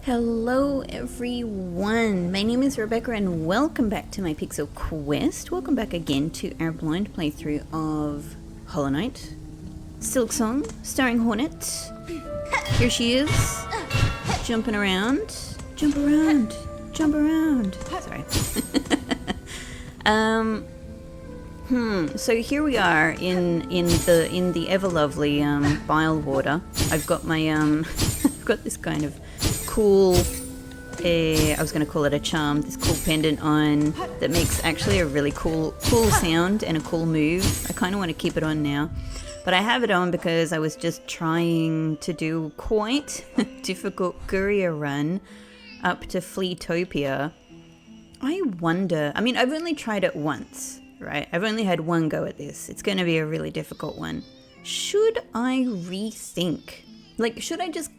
Hello everyone, my name is Rebecca and welcome back to my Pixel Quest. Welcome back again to our blind playthrough of Hollow Knight, Silksong, starring Hornet. Here she is, jumping around. Jump around, jump around. Sorry. So here we are in the ever lovely bile water. I've got my I've got this kind of cool, I was going to call it a charm, this cool pendant on that makes actually a really cool sound and a cool move. I kind of want to keep it on now, but I have it on because I was just trying to do quite a difficult courier run up to Fleetopia. I wonder, I mean, I've only tried it once, right? I've only had one go at this. It's going to be a really difficult one. Should I rethink? Like, should I just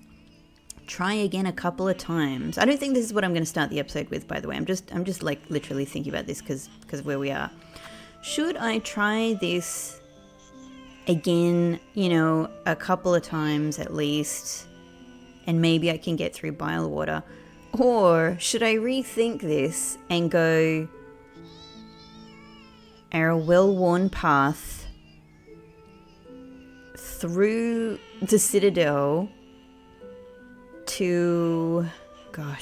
try again a couple of times? I don't think this is what I'm going to start the episode with, by the way. I'm just like literally thinking about this because of where we are. Should I try this again, you know, a couple of times at least, and maybe I can get through bile water? Or should I rethink this and go our well-worn path through the Citadel to, God,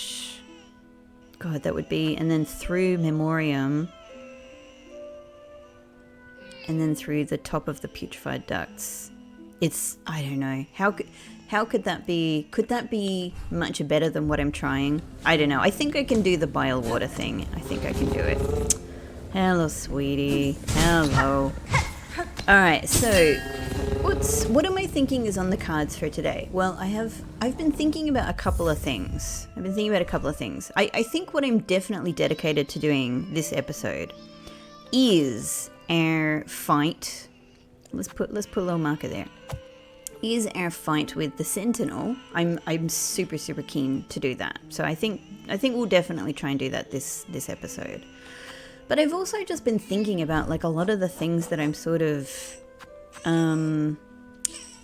that would be, and then through Memoriam, and then through the top of the putrefied ducts. It's, I don't know, how could that be? Could that be much better than what I'm trying? I don't know. I think I can do the bile water thing. I think I can do it. Hello, sweetie. Hello. All right, so what am I thinking is on the cards for today? Well, I've been thinking about a couple of things. I think what I'm definitely dedicated to doing this episode is our fight. Let's put a little marker there. Is our fight with the Sentinel. I'm super keen to do that. So I think we'll definitely try and do that this episode. But I've also just been thinking about like a lot of the things that I'm sort of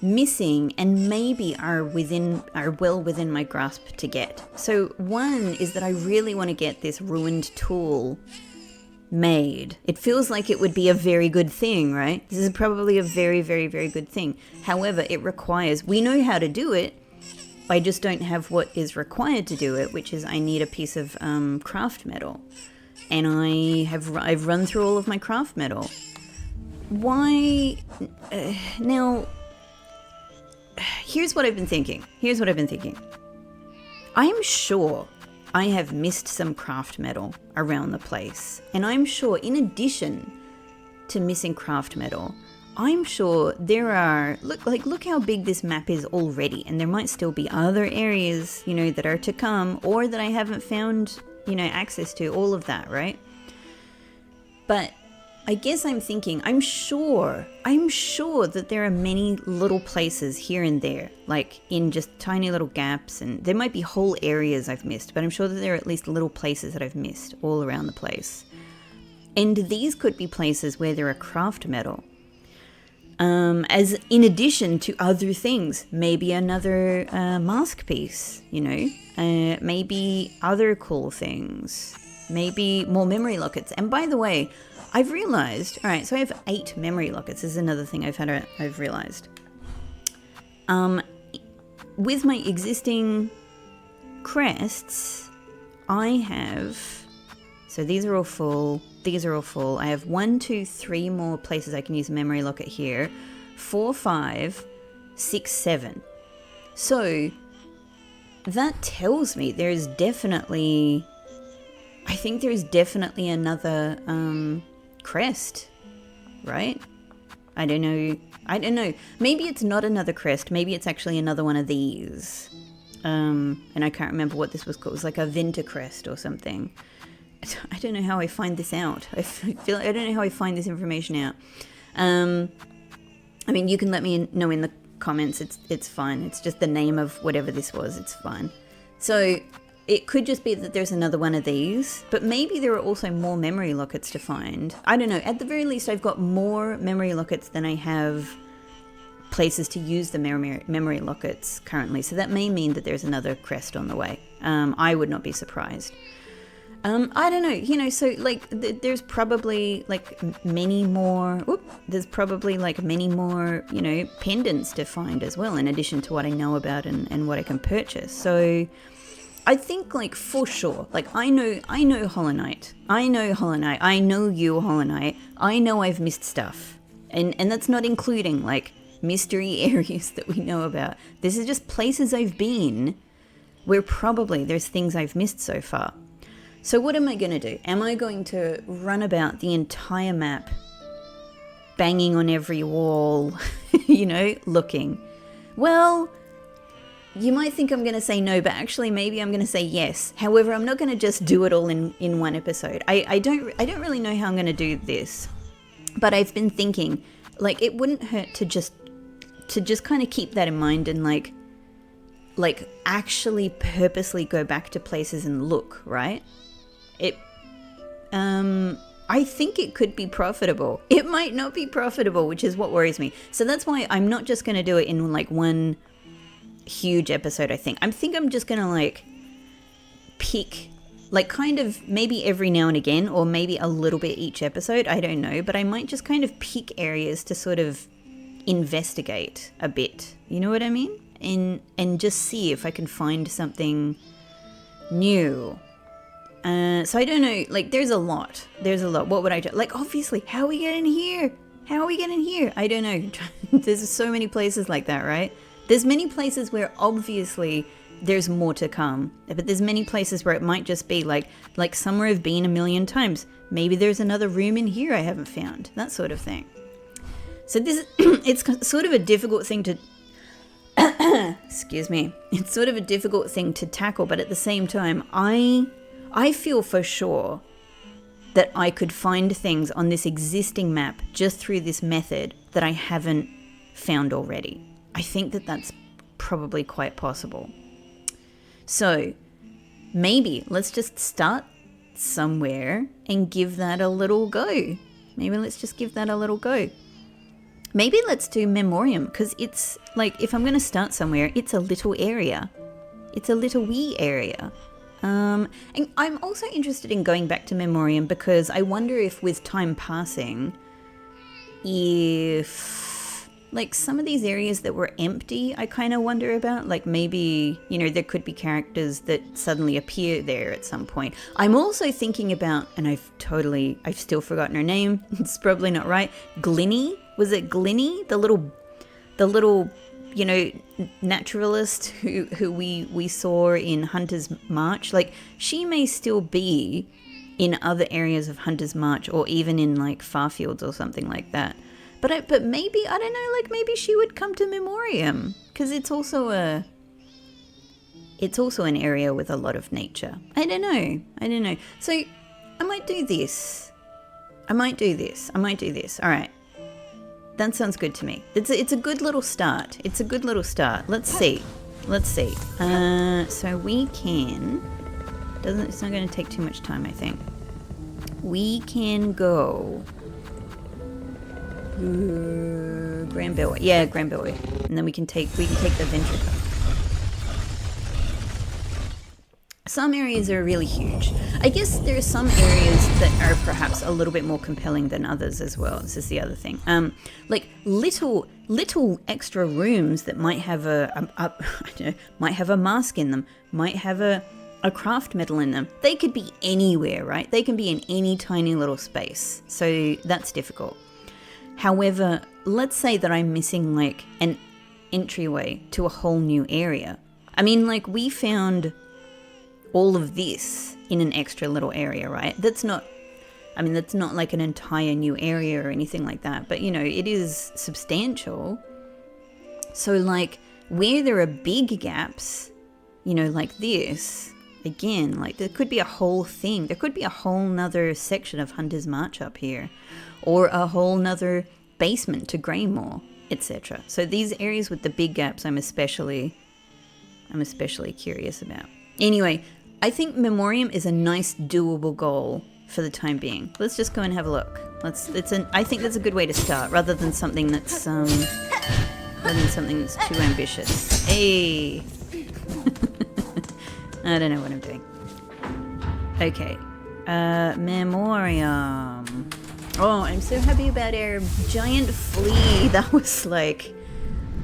missing and maybe are well within my grasp to get. So one is that I really want to get this ruined tool made. It feels like it would be a very good thing, right? This is probably a very good thing. However, it requires, we know how to do it, I just don't have what is required to do it, which is I need a piece of craft metal. And I've run through all of my craft metal. Why? Now, here's what I've been thinking. I'm sure I have missed some craft metal around the place. And I'm sure, in addition to missing craft metal, I'm sure there are, look how big this map is already. And there might still be other areas, you know, that are to come or that I haven't found, you know, access to, all of that, right? But I guess I'm thinking, I'm sure that there are many little places here and there, like in just tiny little gaps, and there might be whole areas I've missed, but I'm sure that there are at least little places that I've missed all around the place. And these could be places where there are craft metal. As in addition to other things, maybe another mask piece, you know, maybe other cool things, maybe more memory lockets. And by the way, I've realized, all right, so I have 8 memory lockets. This is another thing I've realized. With my existing crests, I have, so these are all full. I have 1, 2, 3 more places I can use a memory locket here. 4, 5, 6, 7. So that tells me there's definitely, I think there's definitely another crest, right? I don't know. Maybe it's not another crest. Maybe it's actually another one of these. And I can't remember what this was called. It was like a Vinter crest or something. I don't know how I find this out. I don't know how I find this information out. I mean, you can let me know in the comments. It's fine. It's just the name of whatever this was. It's fine. So it could just be that there's another one of these, but maybe there are also more memory lockets to find. I don't know. At the very least, I've got more memory lockets than I have places to use the memory lockets currently. So that may mean that there's another crest on the way. I would not be surprised. I don't know, so like there's probably like many more, pendants to find as well, in addition to what I know about and what I can purchase. So I think, like, for sure, like, I know Hollow Knight. I know you, Hollow Knight. I know I've missed stuff. And that's not including, like, mystery areas that we know about. This is just places I've been where probably there's things I've missed so far. So what am I going to do? Am I going to run about the entire map, banging on every wall, looking? Well, you might think I'm going to say no, but actually maybe I'm going to say yes. However, I'm not going to just do it all in one episode. I don't really know how I'm going to do this, but I've been thinking, like, it wouldn't hurt to just kind of keep that in mind and like actually purposely go back to places and look, right? I think it could be profitable. It might not be profitable, which is what worries me. So that's why I'm not just going to do it in like one huge episode, I think. I'm just going to like pick, like, kind of maybe every now and again, or maybe a little bit each episode. I don't know, but I might just kind of pick areas to sort of investigate a bit. You know what I mean? And just see if I can find something new. So I don't know, like, there's a lot. What would I do? Like, obviously, how are we getting here? I don't know. There's so many places like that, right? There's many places where obviously there's more to come, but there's many places where it might just be like somewhere I've been a million times. Maybe there's another room in here I haven't found, that sort of thing. So this, it's sort of a difficult thing to, excuse me, it's sort of a difficult thing to tackle, but at the same time, I feel for sure that I could find things on this existing map just through this method that I haven't found already. I think that that's probably quite possible. So maybe let's just start somewhere and give that a little go. Maybe let's do Memoriam, because it's like, if I'm going to start somewhere, it's a little area. It's a little wee area. And I'm also interested in going back to Memoriam because I wonder if with time passing, if like some of these areas that were empty, I kind of wonder about, like maybe, there could be characters that suddenly appear there at some point. I'm also thinking about, and I've still forgotten her name. It's probably not right. Glinny? Was it Glinny? The little naturalist who we saw in Hunter's March. Like, she may still be in other areas of Hunter's March, or even in like Farfields or something like that. But maybe, I don't know, like maybe she would come to Memoriam, because it's also an area with a lot of nature. I don't know. So I might do this. All right. That sounds good to me. It's a good little start. Let's see. So we can... It's not going to take too much time, I think. We can go... Grand Bellway. Yeah, Grand Bellway. And then we can take the Venture Car. Some areas are really huge. I guess there are some areas that are perhaps a little bit more compelling than others as well. This is the other thing. Like little extra rooms that might have might have a mask in them, might have a craft metal in them. They could be anywhere, right? They can be in any tiny little space. So that's difficult. However, let's say that I'm missing like an entryway to a whole new area. I mean, like, we found all of this in an extra little area, right? That's not like an entire new area or anything like that, but it is substantial. So like, where there are big gaps, like this, again, like there could be a whole thing. There could be a whole nother section of Hunter's March up here, or a whole nother basement to Greymore, etc. So these areas with the big gaps, I'm especially curious about. Anyway, I think Memoriam is a nice doable goal for the time being. Let's just go and have a look. I think that's a good way to start, rather than something that's rather than something that's too ambitious. Hey! I don't know what I'm doing. Okay. Memoriam. Oh, I'm so happy about our giant flea. That was like...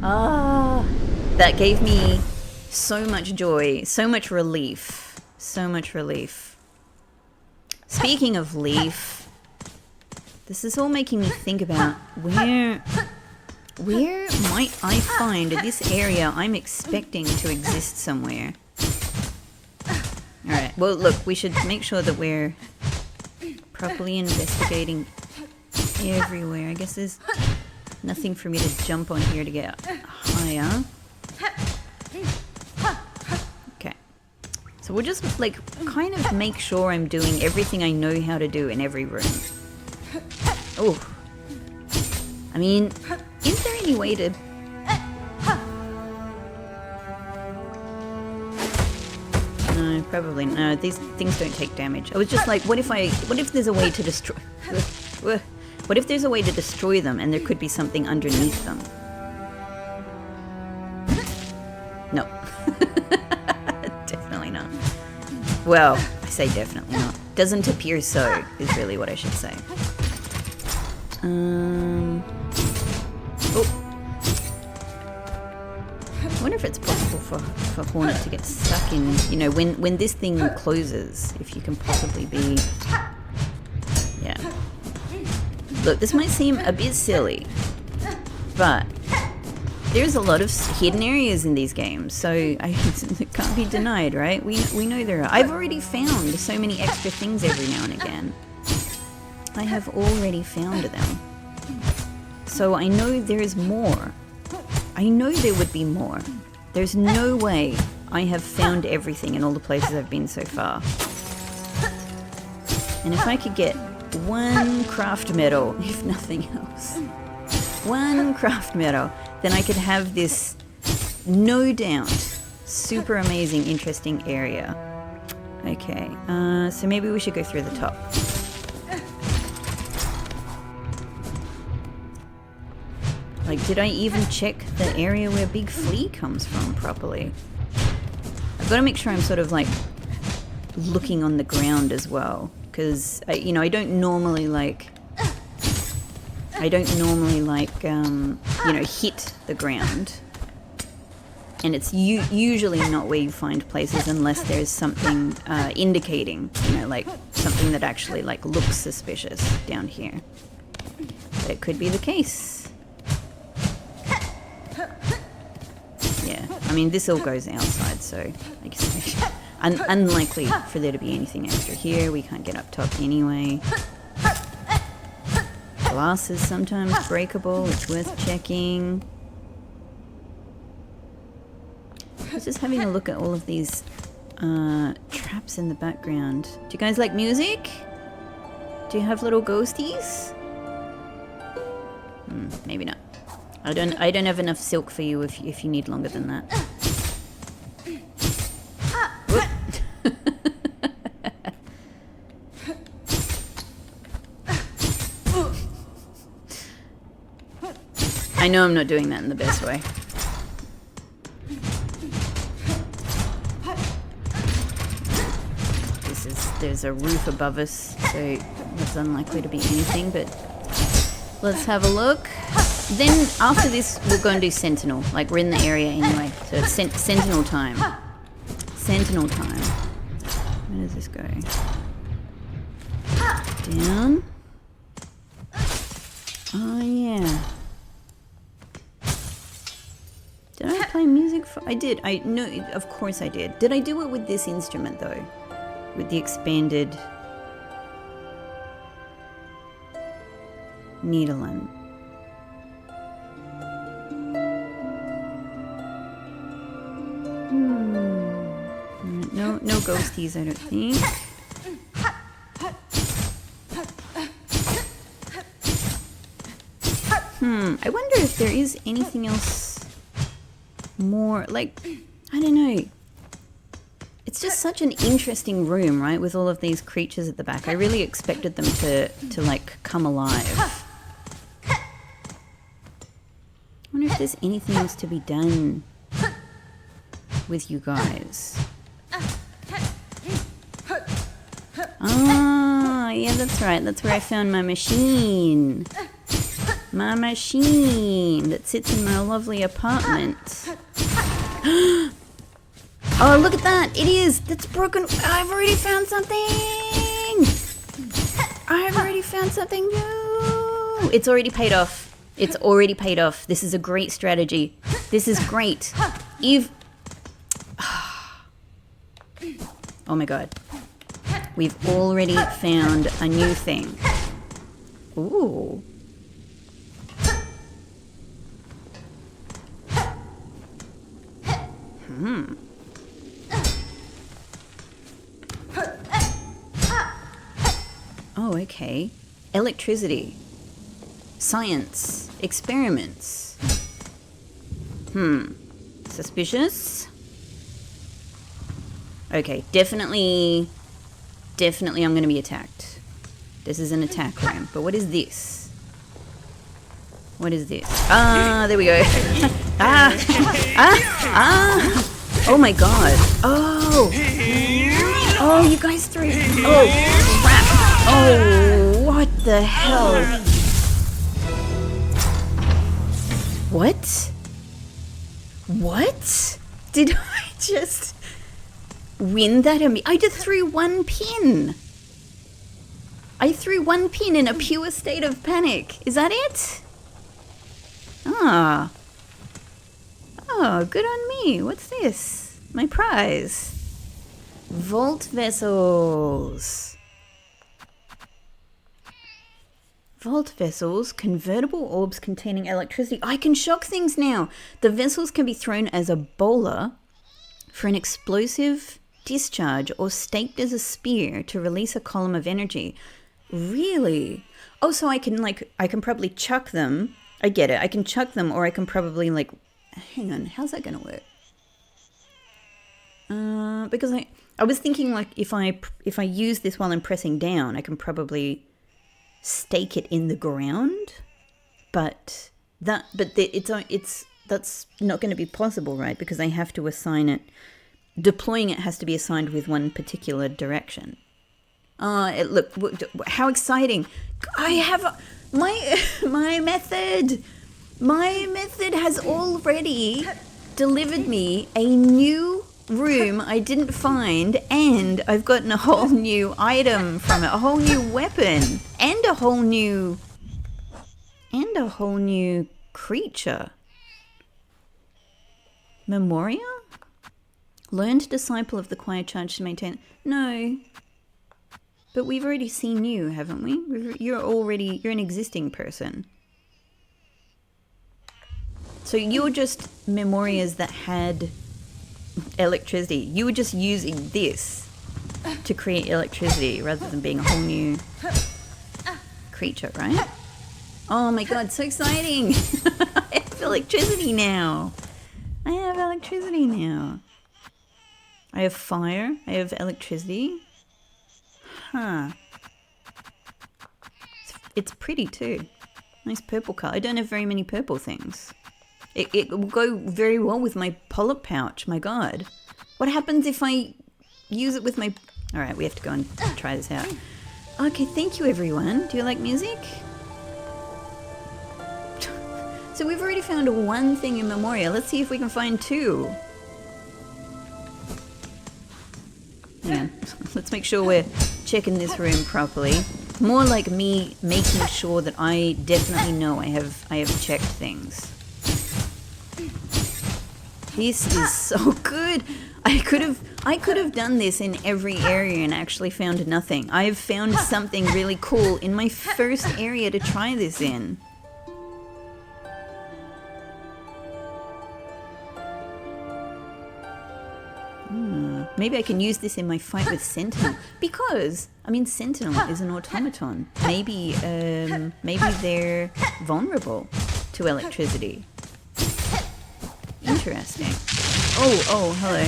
that gave me so much joy, so much relief. So much relief. Speaking of leaf, this is all making me think about where might I find this area I'm expecting to exist somewhere. Alright, well look, we should make sure that we're properly investigating everywhere. I guess there's nothing for me to jump on here to get higher. Okay. So we'll just like kind of make sure I'm doing everything I know how to do in every room. Oh. I mean, is there any way to... No, probably no. These things don't take damage. I was just like, what if there's a way to destroy... What if there's a way to destroy them and there could be something underneath them? No. Definitely not. Well, I say definitely not. Doesn't appear so, is really what I should say. Oh. I wonder if it's possible for Hornet to get stuck in, you know, when this thing closes, if you can possibly be... Yeah. Look, this might seem a bit silly, but there's a lot of hidden areas in these games, so it can't be denied, right? We know there are. I've already found so many extra things every now and again. I have already found them. So I know there's more. I know there would be more. There's no way I have found everything in all the places I've been so far. And if I could get one craft medal, if nothing else, one craft medal, then I could have this, no doubt, super amazing, interesting area. Okay, so maybe we should go through the top. Like, did I even check the area where Big Flea comes from properly? I've got to make sure I'm sort of like looking on the ground as well, because you know, I don't normally like you know, hit the ground, and it's usually not where you find places unless there's something indicating, you know, like something that actually like looks suspicious down here. But it could be the case. Yeah, I mean, this all goes outside, so I guess unlikely for there to be anything extra here. We can't get up top anyway. Glass is sometimes breakable, it's worth checking. I was just having a look at all of these traps in the background. Do you guys like music? Do you have little ghosties? Maybe not. I don't have enough silk for you if you need longer than that. I know I'm not doing that in the best way. There's a roof above us, so it's unlikely to be anything, but let's have a look. Then after this, we'll go and do Sentinel. Like, we're in the area anyway, so it's Sentinel time. Sentinel time. Where does this go? Down. Oh, yeah. Did I play music for... I did. No, of course I did. Did I do it with this instrument, though? With the expanded... Needleland. No ghosties, I don't think. I wonder if there is anything else more, like, I don't know. It's just such an interesting room, right, with all of these creatures at the back. I really expected them to like, come alive. I wonder if if there's anything else to be done with you guys. Ah, yeah, that's right. That's where I found my machine. My machine that sits in my lovely apartment. Oh, look at that. It is. That's broken. I've already found something. I've already found something new. It's already paid off. It's already paid off. This is a great strategy. This is great. Eve. Oh my god. We've already found a new thing. Ooh. Oh, okay. Electricity. Science. Experiments. Suspicious? Okay, definitely I'm gonna be attacked. This is an attack room. But what is this? What is this? Ah, there we go. Oh my god. Oh. Oh, you guys threw. Oh, crap. Oh, what the hell? What? What? Did I just win that? I just threw one pin. I threw one pin in a pure state of panic. Is that it? Ah. Oh, good on me. What's this? My prize. Vault vessels. Vault vessels, convertible orbs containing electricity. I can shock things now. The vessels can be thrown as a bowler for an explosive discharge or staked as a spear to release a column of energy. Really? Oh, so I can probably chuck them. I get it. I can chuck them, or I can probably hang on. How's that going to work? Because I was thinking if I use this while I'm pressing down, I can probably stake it in the ground, but that's not going to be possible, right? Because I have to assign it. Deploying it has to be assigned with one particular direction. Look, how exciting! I have my method. My method has already delivered me a new room I didn't find, and I've gotten a whole new item from it, a whole new weapon, and a whole new creature. Memoria? Learned disciple of the quiet charge to maintain. No. But we've already seen you, haven't we? You're an existing person. So you're just Memorias that had electricity. You were just using this to create electricity rather than being a whole new creature, right? Oh my god, so exciting! I have electricity now. I have electricity now. I have fire. I have electricity. Huh. It's pretty too. Nice purple color. I don't have very many purple things. It will go very well with my polyp pouch. My god. What happens if I use it with my... Alright, we have to go and try this out. Okay, thank you everyone. Do you like music? So we've already found one thing in Memoria. Let's see if we can find two. Yeah, let's make sure we're checking this room properly. More like me making sure that I definitely know I have checked things. This is so good. I could have done this in every area and actually found nothing. I have found something really cool in my first area to try this in. Maybe I can use this in my fight with Sentinel, because I mean Sentinel is an automaton. Maybe they're vulnerable to electricity. Interesting. Oh, hello.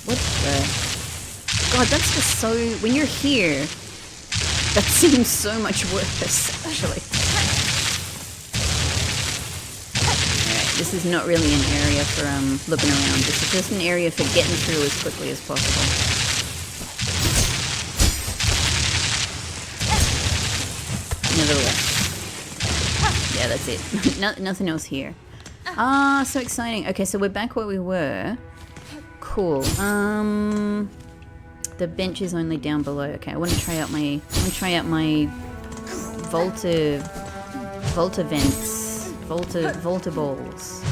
What the? God, that's just so... When you're here, that seems so much worse, actually. This is not really an area for looking around. This is just an area for getting through as quickly as possible. Nevertheless. Yeah, that's it. Nothing else here. Ah, so exciting. Okay, so we're back where we were. Cool. The bench is only down below. Okay, I want to try out my Volta vents. Volta balls.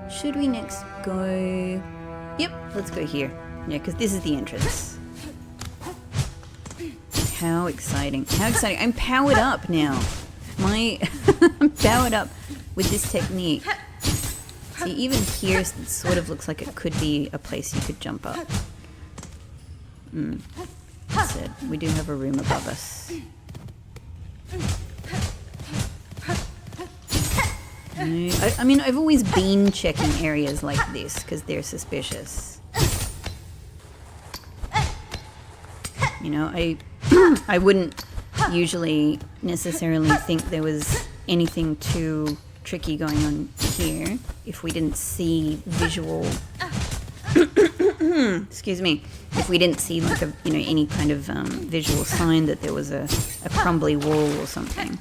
Should we next go? Yep, let's go here. Yeah, because this is the entrance. How exciting. How exciting. I'm powered up now. I'm powered up with this technique. See, even here it sort of looks like it could be a place you could jump up. That's it. We do have a room above us. I mean, I've always been checking areas like this because they're suspicious. You know, I wouldn't usually necessarily think there was anything too tricky going on here if we didn't see visual excuse me, if we didn't see like any kind of visual sign that there was a crumbly wall or something.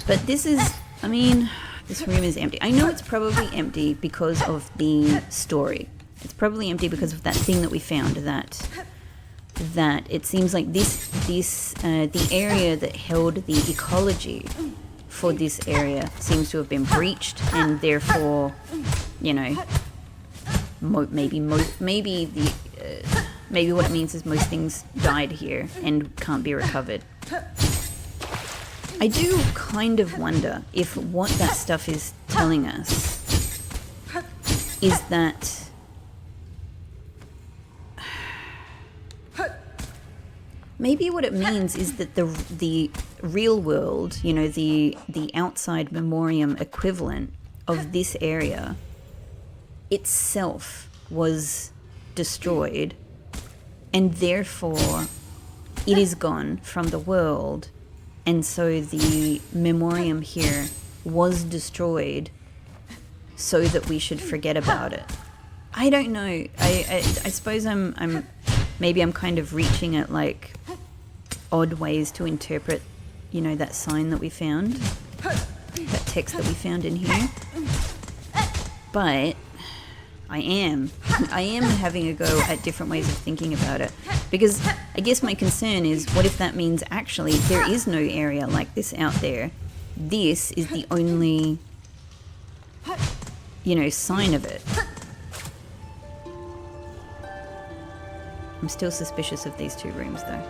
But this is, I mean, this room is empty. I know it's probably empty because of the story. It's probably empty because of that thing that we found, that it seems like the area that held the ecology for this area seems to have been breached, and therefore, you know, maybe what it means is most things died here and can't be recovered. I do kind of wonder if what that stuff is telling us is that maybe what it means is that the real world, you know, the outside memoriam equivalent of this area itself was destroyed, and therefore it is gone from the world. And so the memoriam here was destroyed so that we should forget about it. I don't know. I suppose I'm kind of reaching at like odd ways to interpret, you know, that sign that we found, that text that we found in here. But I am having a go at different ways of thinking about it, because I guess my concern is, what if that means actually there is no area like this out there? This is the only, you know, sign of it. I'm still suspicious of these two rooms though.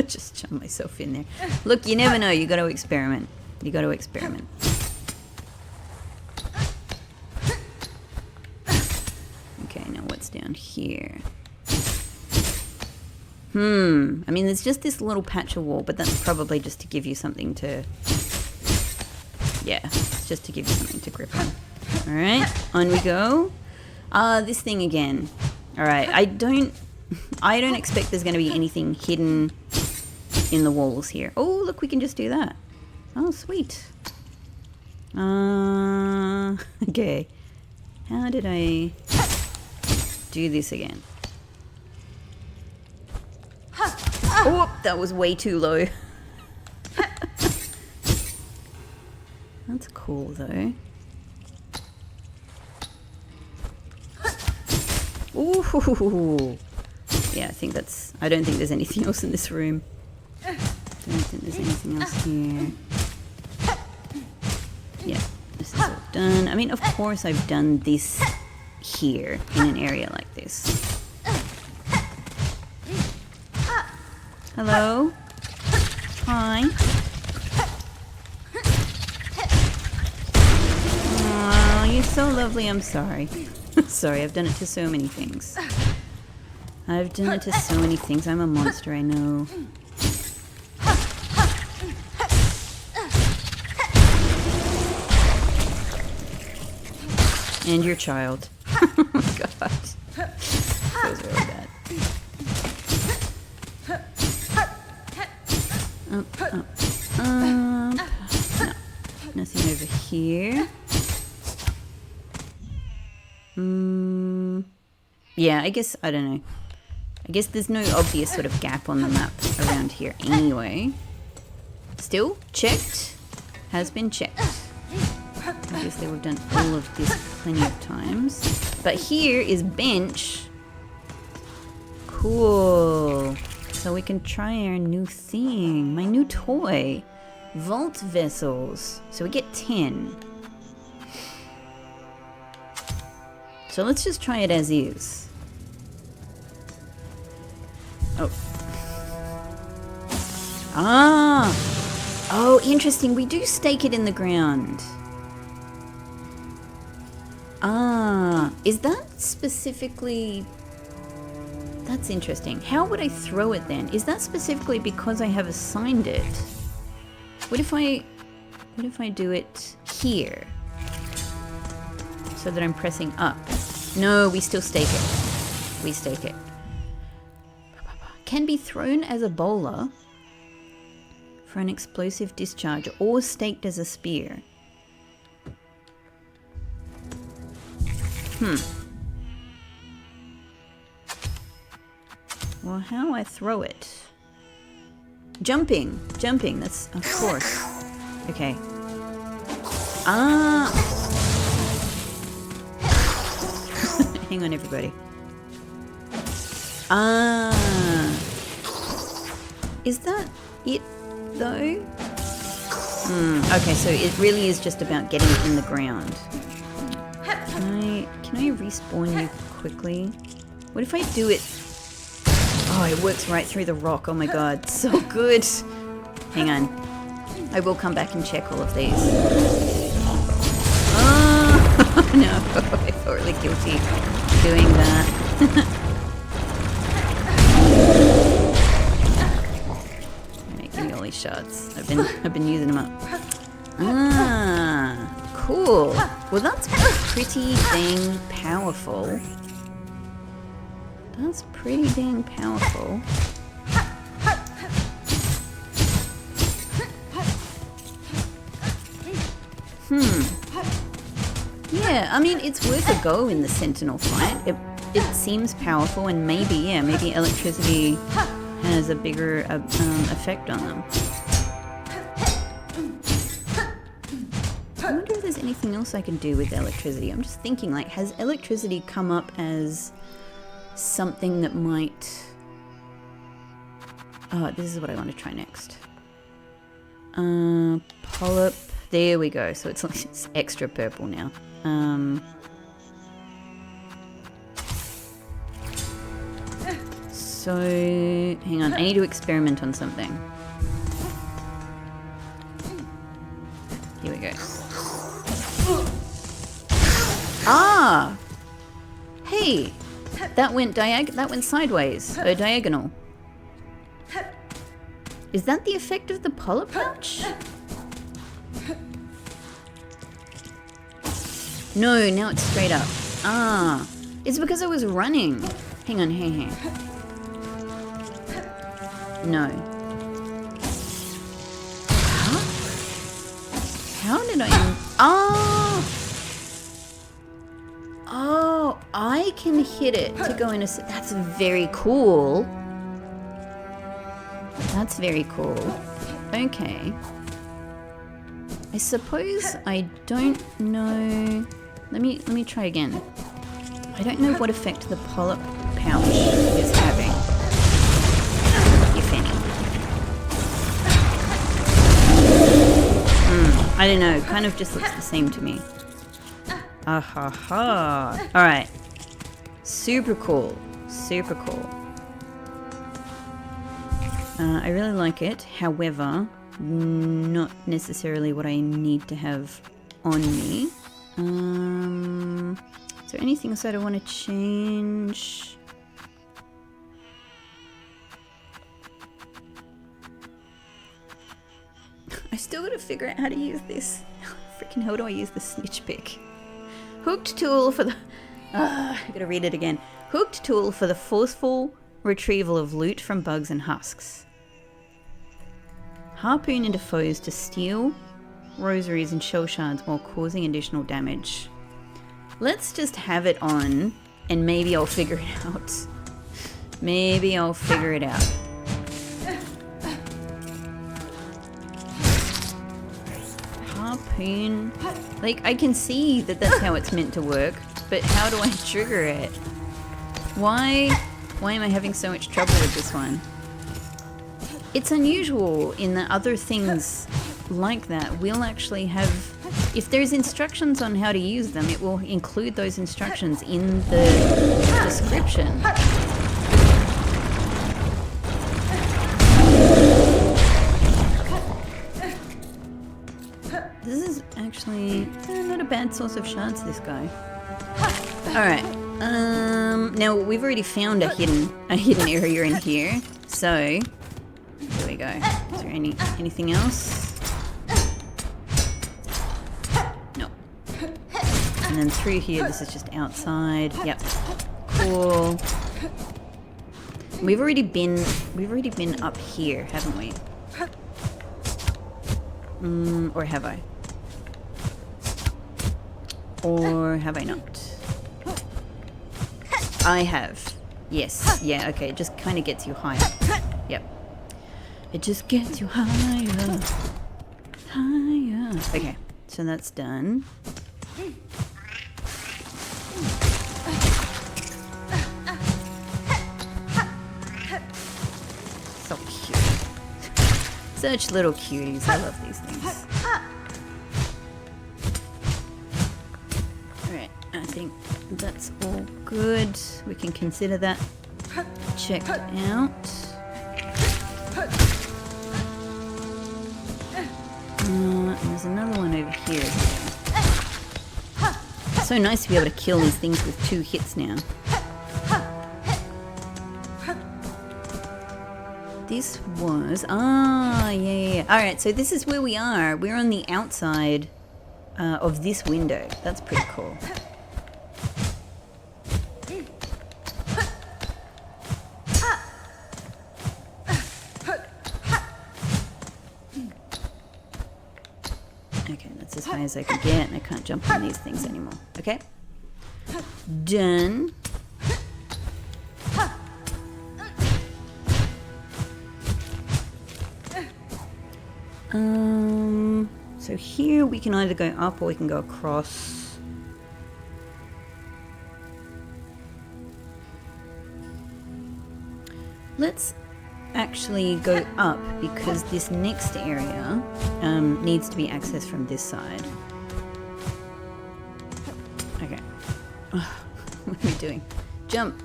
Just jump myself in there. Look, you never know. You got to experiment. You got to experiment. Okay, now what's down here? I mean, there's just this little patch of wall, but that's probably just to give you something to... Yeah, it's just to give you something to grip on. Alright, on we go. This thing again. Alright, I don't expect there's going to be anything hidden in the walls here. Oh, look, we can just do that. Oh, sweet. Okay. How did I do this again? Oh, that was way too low. That's cool, though. Ooh. Yeah, I don't think there's anything else in this room. Don't think there's anything else here. Yeah, this is all done. I mean, of course I've done this here in an area like this. Hello? Hi. Oh, you're so lovely. I'm sorry. Sorry, I've done it to so many things. I've done it to so many things. I'm a monster, I know. And your child. Oh my god. That was really bad. Up, up, up. No. Nothing over here. Yeah, I guess, I don't know. I guess there's no obvious sort of gap on the map around here anyway. Still, checked. Has been checked. Obviously we've done all of this plenty of times. But here is bench. Cool. So we can try our new thing. My new toy. Vault vessels. So we get 10. So let's just try it as is. Oh. Ah! Oh, interesting. We do stake it in the ground. Ah, is that specifically... That's interesting. How would I throw it then? Is that specifically because I have assigned it? What if I do it here? So that I'm pressing up. No, we still stake it. We stake it. Can be thrown as a bowler for an explosive discharge or staked as a spear. Well, how I throw it? Jumping, that's of course. Okay. Ah! Hang on, everybody. Ah! Is that it, though? Okay, so it really is just about getting it in the ground. Can I respawn you quickly? What if I do it... Oh, it works right through the rock. Oh my god, so good. Hang on. I will come back and check all of these. Oh, no. I felt really guilty doing that. Alright, give me all these shots. I've been using them up. Ah, cool. Well, that's pretty dang powerful. That's pretty dang powerful. Yeah, I mean, it's worth a go in the Sentinel fight. It seems powerful, and maybe electricity has a bigger effect on them. I wonder if there's anything else I can do with electricity. I'm just thinking, like, has electricity come up as something that might... Oh, this is what I want to try next. Polyp. There we go. So it's extra purple now. So, hang on. I need to experiment on something. Here we go. Ah! Hey! That went sideways, or diagonal. Is that the effect of the polyp pouch? No, now it's straight up. Ah, it's because I was running. Hang on, hang. No. Huh? How did I... Oh! Oh, I can hit it to go in a... That's very cool. That's very cool. Okay. I suppose I don't know... Let me try again. I don't know what effect the polyp pouch is having. If any. I don't know. Kind of just looks the same to me. Ah ha ha. Alright. Super cool. Super cool. I really like it. However, not necessarily what I need to have on me. Is there anything else I don't want to change? I still gotta figure out how to use this. Freaking how do I use the snitch pick? Hooked tool for the... I gotta read it again. Hooked tool for the forceful retrieval of loot from bugs and husks. Harpoon into foes to steal rosaries and shell shards while causing additional damage. Let's just have it on and maybe I'll figure it out. Maybe I'll figure it out. Harpoon. Like, I can see that that's how it's meant to work, but how do I trigger it? Why am I having so much trouble with this one? It's unusual in that other things like that will actually have... If there's instructions on how to use them, it will include those instructions in the description. This is actually not a bad source of shards, this guy. Alright, now we've already found a hidden area in here, so there we go. Is there anything else? No. And then through here, this is just outside. Yep. Cool. We've already been up here, haven't we? Or have I? Or have I not? I have. Yes. Yeah, okay. It just kind of gets you higher. Yep. It just gets you higher. Higher. Okay. So that's done. So cute. Such little cuties. I love these things. Alright, I think that's all good. We can consider that checked out. And there's another one over here. So nice to be able to kill these things with 2 hits now. This was... yeah. Alright, so this is where we are. We're on the outside of this window. That's pretty cool. Okay, that's as high as I can get, and I can't jump on these things anymore. Okay. Done. So here we can either go up or we can go across. Let's actually go up because this next area needs to be accessed from this side. Okay. What are we doing? Jump!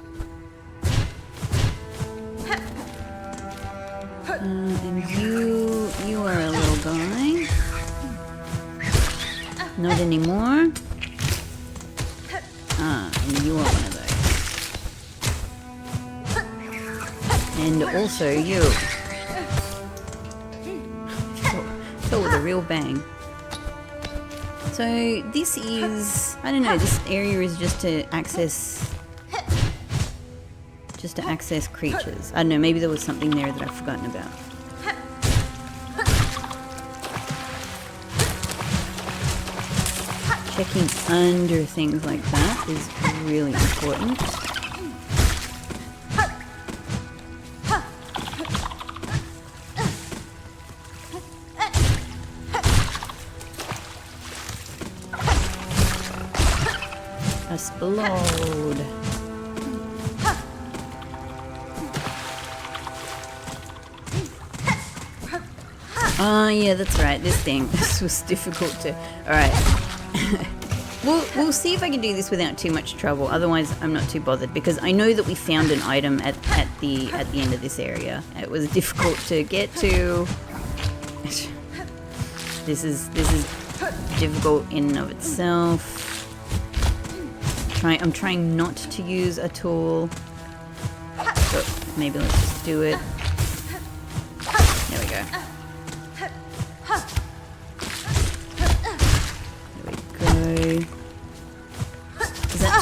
And you are a little guy. Not anymore. And you are one of those. And also you. Fell with a real bang. So this is, I don't know, this area is just to access creatures. I don't know, maybe there was something there that I've forgotten about. Checking under things like that is really important. Explode. Yeah, that's right. This was difficult to... Alright. We'll see if I can do this without too much trouble. Otherwise, I'm not too bothered because I know that we found an item at the end of this area. It was difficult to get to. This is difficult in and of itself. I'm trying not to use a tool. But maybe let's just do it. There we go.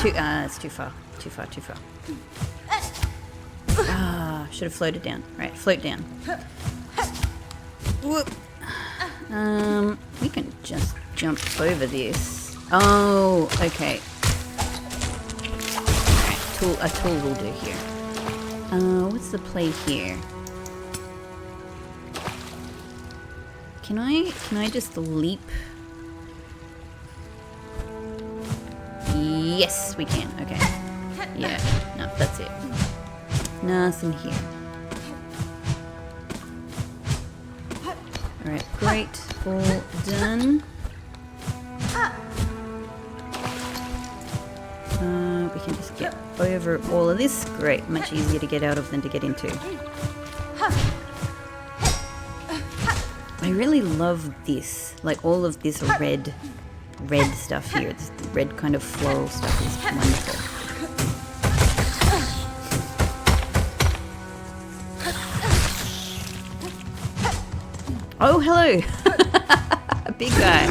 it's too far. Too far. Should have floated down. Right, float down. Whoop. We can just jump over this. Oh, okay. Alright, a tool will do here. What's the play here? Can I just leap? Yes, we can. Okay. Yeah. No, that's it. Nothing here. Alright, great. All done. We can just get over all of this. Great. Much easier to get out of than to get into. I really love this. Like all of this red stuff here. This red kind of floral stuff is wonderful. Oh, hello! A big guy.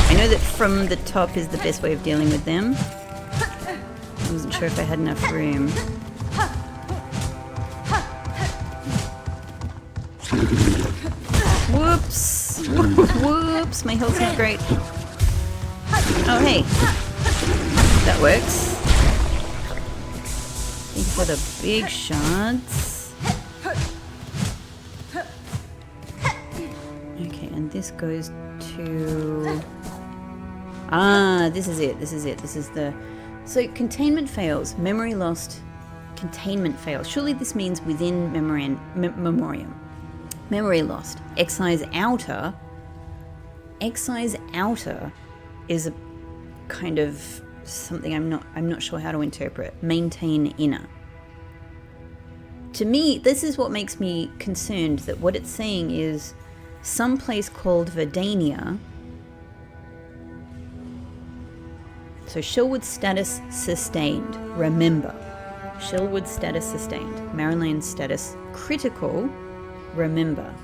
I know that from the top is the best way of dealing with them. I wasn't sure if I had enough room. Whoops! Whoops! My health's not great. Oh, hey. That works. Thank you for the big shots. Okay, and this goes to... this is it. This is the... So, containment fails. Memory lost. Containment fails. Surely this means within memoriam. Memory lost. Excise outer. Excise outer is a kind of something I'm not sure how to interpret. Maintain inner. To me, this is what makes me concerned, that what it's saying is some place called Verdania. So Shellwood status sustained. Remember. Shellwood status sustained. Marilyn status critical. Remember.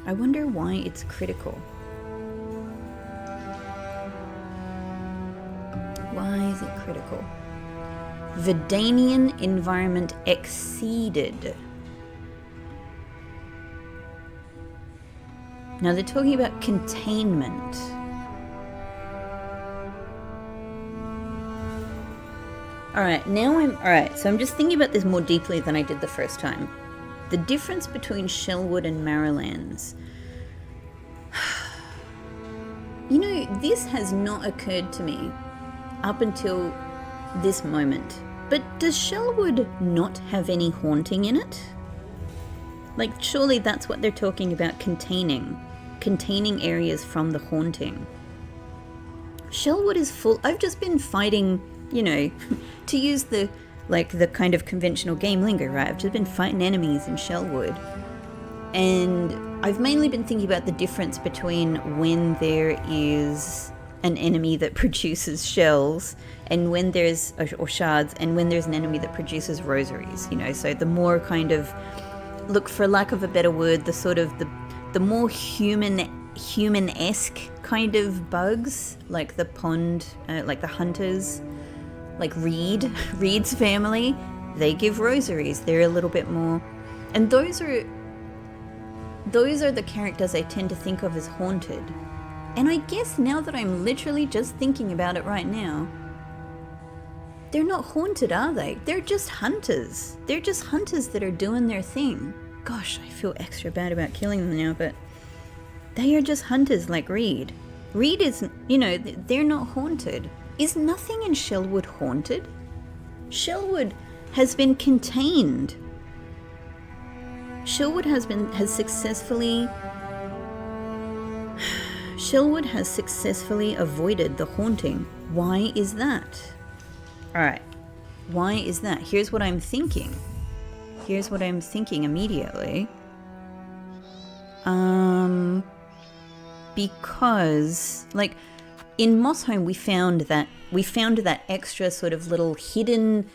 I wonder why it's critical. Why is it critical? Verdanian environment exceeded. Now they're talking about containment. Alright, so I'm just thinking about this more deeply than I did the first time. The difference between Shellwood and Marrowlands. You know, this has not occurred to me up until this moment. But does Shellwood not have any haunting in it? Like, surely that's what they're talking about, containing areas from the haunting. Shellwood is full. I've just been fighting, you know, to use the kind of conventional game lingo, right? I've just been fighting enemies in Shellwood. And I've mainly been thinking about the difference between when there is an enemy that produces shells and when there's, or shards, and when there's an enemy that produces rosaries, you know? So the more kind of, look, for lack of a better word, the sort of the more human-esque kind of bugs, like the pond, like the hunters, like Reed's family, they give rosaries. They're a little bit more, and those are the characters I tend to think of as haunted. And I guess now that I'm literally just thinking about it right now, they're not haunted, are they? They're just hunters. They're just hunters that are doing their thing. Gosh, I feel extra bad about killing them now, but they are just hunters like Reed. Reed is, you know, they're not haunted. Is nothing in Shellwood haunted? Shellwood has been contained. Shellwood has successfully avoided the haunting. Why is that? Alright, why is that? Here's what I'm thinking. Immediately. Because, like, in Mossholm we found that extra sort of little hidden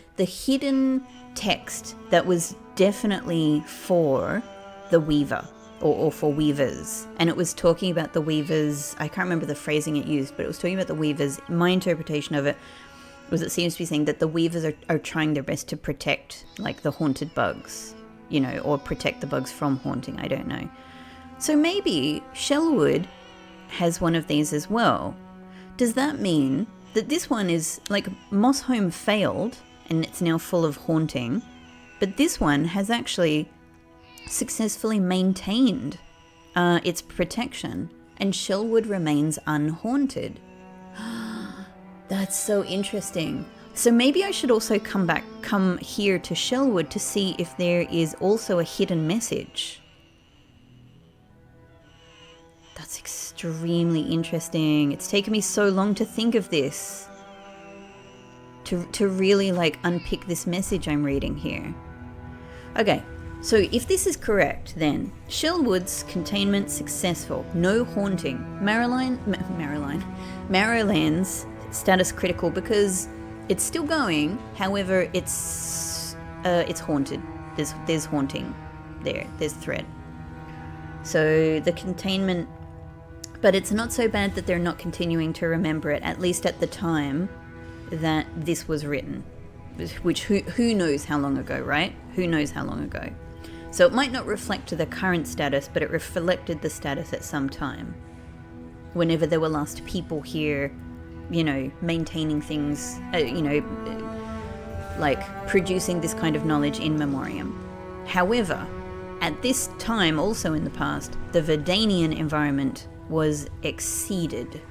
text that was definitely for the weaver or for weavers. And it was talking about the weavers. I can't remember the phrasing it used, but it was talking about the weavers. My interpretation of it was it seems to be saying that the weavers are trying their best to protect like the haunted bugs, you know, or protect the bugs from haunting. I don't know. So maybe Shellwood has one of these as well. Does that mean that this one is like Moss Home failed and it's now full of haunting, but this one has actually successfully maintained its protection and Shellwood remains unhaunted? That's so interesting. So maybe I should also come here to Shellwood to see if there is also a hidden message. That's extremely interesting. It's taken me so long to think of this. To really like unpick this message I'm reading here. Okay, so if this is correct, then Shellwood's containment successful. No haunting. Marrowland's status critical because it's still going. However, it's haunted. There's haunting there. There's threat. So the containment, but it's not so bad that they're not continuing to remember it, at least at the time that this was written, which who knows how long ago, right? Who knows how long ago? So it might not reflect the current status, but it reflected the status at some time. Whenever there were last people here, you know, maintaining things, like producing this kind of knowledge in memoriam. However, at this time, also in the past, the Verdanian environment was exceeded.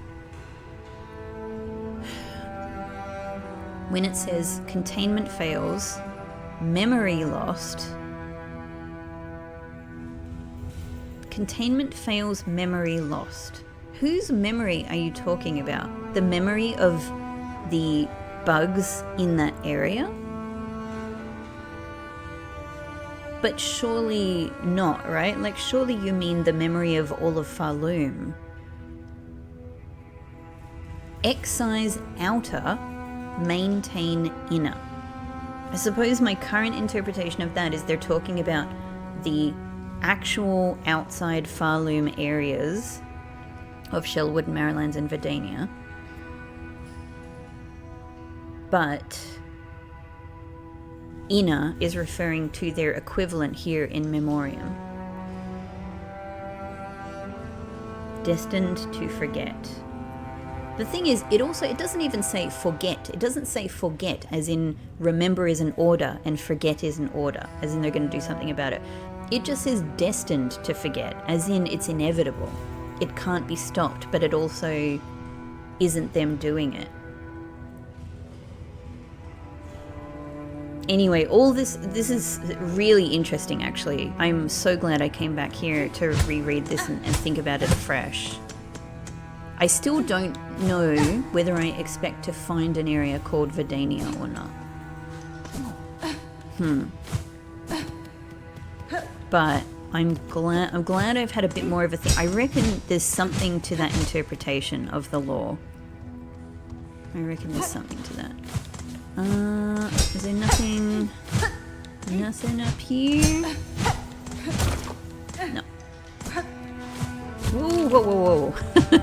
When it says containment fails, memory lost. Containment fails, memory lost. Whose memory are you talking about? The memory of the bugs in that area? But surely not, right? Like, surely you mean the memory of all of Farloom. Excise outer, maintain inner. I suppose my current interpretation of that is they're talking about the actual outside Farloom areas of Shellwood, Marrowlands, and Verdania. But inner is referring to their equivalent here in Memoriam. Destined to forget. The thing is, it doesn't even say forget. It doesn't say forget as in remember is an order and forget is an order, as in they're going to do something about it. It just says destined to forget, as in it's inevitable. It can't be stopped, but it also isn't them doing it. Anyway, all this is really interesting, actually. I'm so glad I came back here to reread this and think about it afresh. I still don't know whether I expect to find an area called Verdania or not. But I'm glad I've had a bit more of a thing. I reckon there's something to that interpretation of the law. I reckon there's something to that. Is there nothing up here? No. Whoa.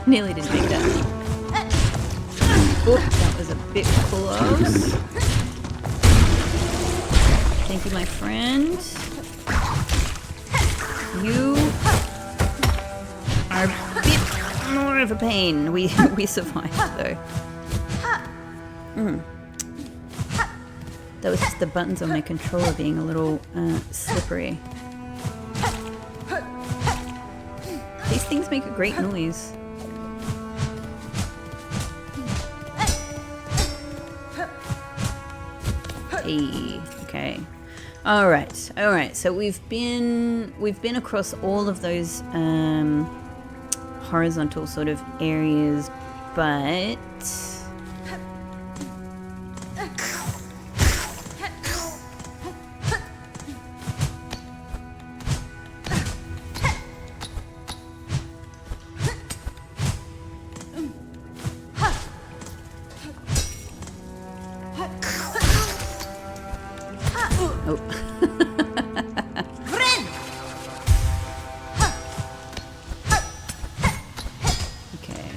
Nearly didn't make that. Oh, that was a bit close. Thank you, my friend. You are a bit more of a pain. We survived, though. That was just the buttons on my controller being a little slippery. These things make a great noise. Hey, okay. All right. So we've been across all of those horizontal sort of areas, but Oh. Okay.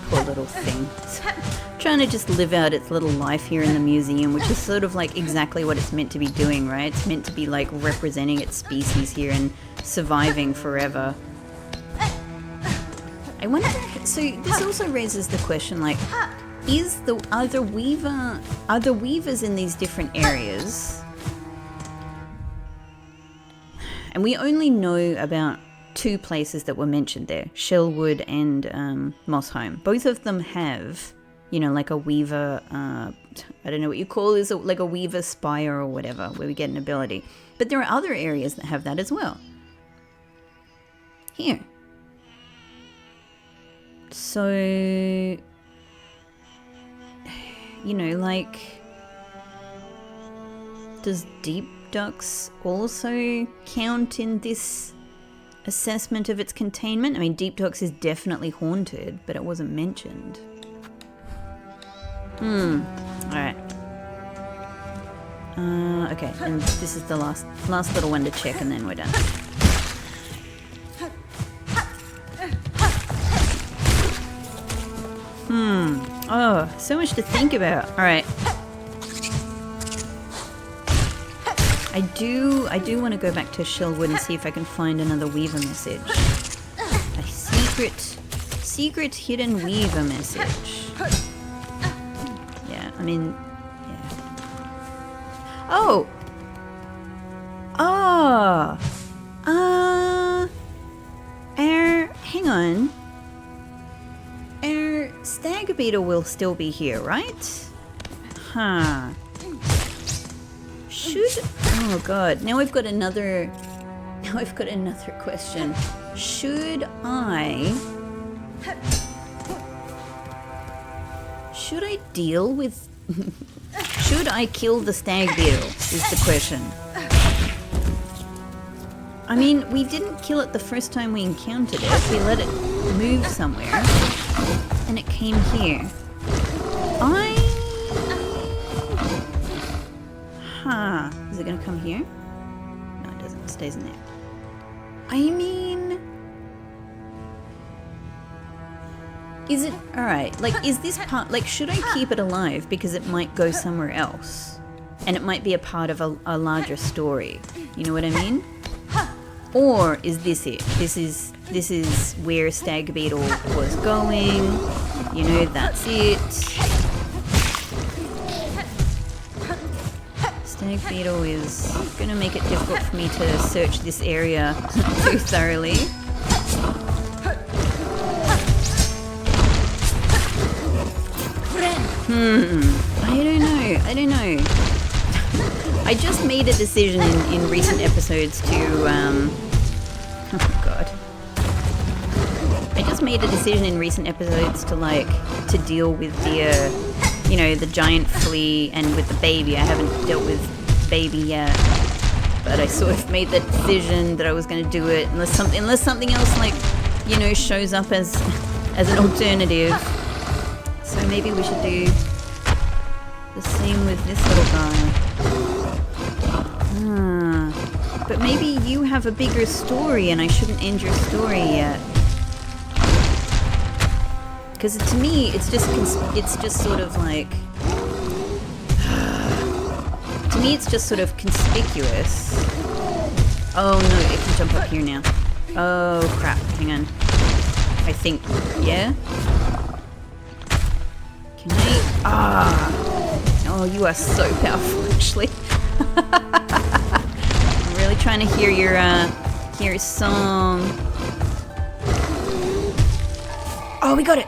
Poor little thing. Trying to just live out its little life here in the museum, which is sort of like exactly what it's meant to be doing, right? It's meant to be like representing its species here and surviving forever. I wonder, so this also raises the question, like, are the weavers in these different areas? And we only know about 2 places that were mentioned there, Shellwood and Mossholm. Both of them have, you know, like a weaver, I don't know what you call it, like a weaver spire or whatever, where we get an ability. But there are other areas that have that as well. Here. So, you know, like, does deep ducks also count in this assessment of its containment? I mean, deep ducks is definitely haunted, but it wasn't mentioned. Alright. Okay, and this is the last little one to check, and then we're done. Oh, so much to think about. Alright. I do want to go back to Shellwood and see if I can find another weaver message. A secret hidden weaver message. Yeah, I mean, yeah. Oh! Hang on. Our stag beetle will still be here, right? Huh. Oh god, now I've got another question. Should I deal with should I kill the stag beetle is the question. I mean, we didn't kill it the first time we encountered it. We let it move somewhere and it came here. Is it gonna come here? No, it doesn't. It stays in there. I mean, is it alright? Like, is this part, like, should I keep it alive because it might go somewhere else? And it might be a part of a larger story. You know what I mean? Or is this it? This is where Stag Beetle was going. You know, that's it. Stag Beetle is going to make it difficult for me to search this area too thoroughly. I don't know. I just made a decision in recent episodes to, oh god. I just made a decision in recent episodes to deal with the, you know, the giant flea and with the baby. I haven't dealt with baby yet, but I sort of made that decision that I was going to do it unless something else, like, you know, shows up as an alternative. So maybe we should do the same with this little guy. But maybe you have a bigger story and I shouldn't end your story yet. Because to me, it's just sort of like... to me, it's just sort of conspicuous. Oh no, it can jump up here now. Oh crap, hang on. I think, yeah? Can I... Oh, you are so powerful, actually. I'm really trying to hear your song. Oh, we got it!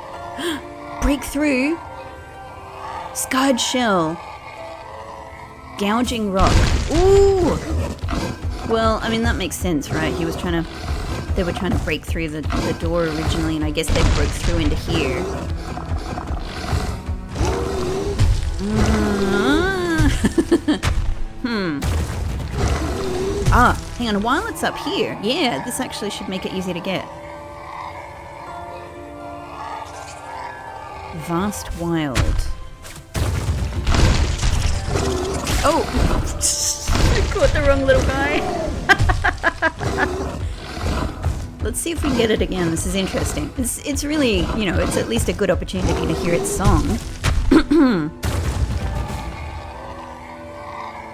Breakthrough. Scarred shell. Gouging rock. Ooh! Well, I mean, that makes sense, right? They were trying to break through the door originally, and I guess they broke through into here. Hang on, while it's up here, yeah, this actually should make it easy to get. Vast Wild. Oh! I caught the wrong little guy. Let's see if we can get it again. This is interesting. It's really, you know, it's at least a good opportunity to hear its song.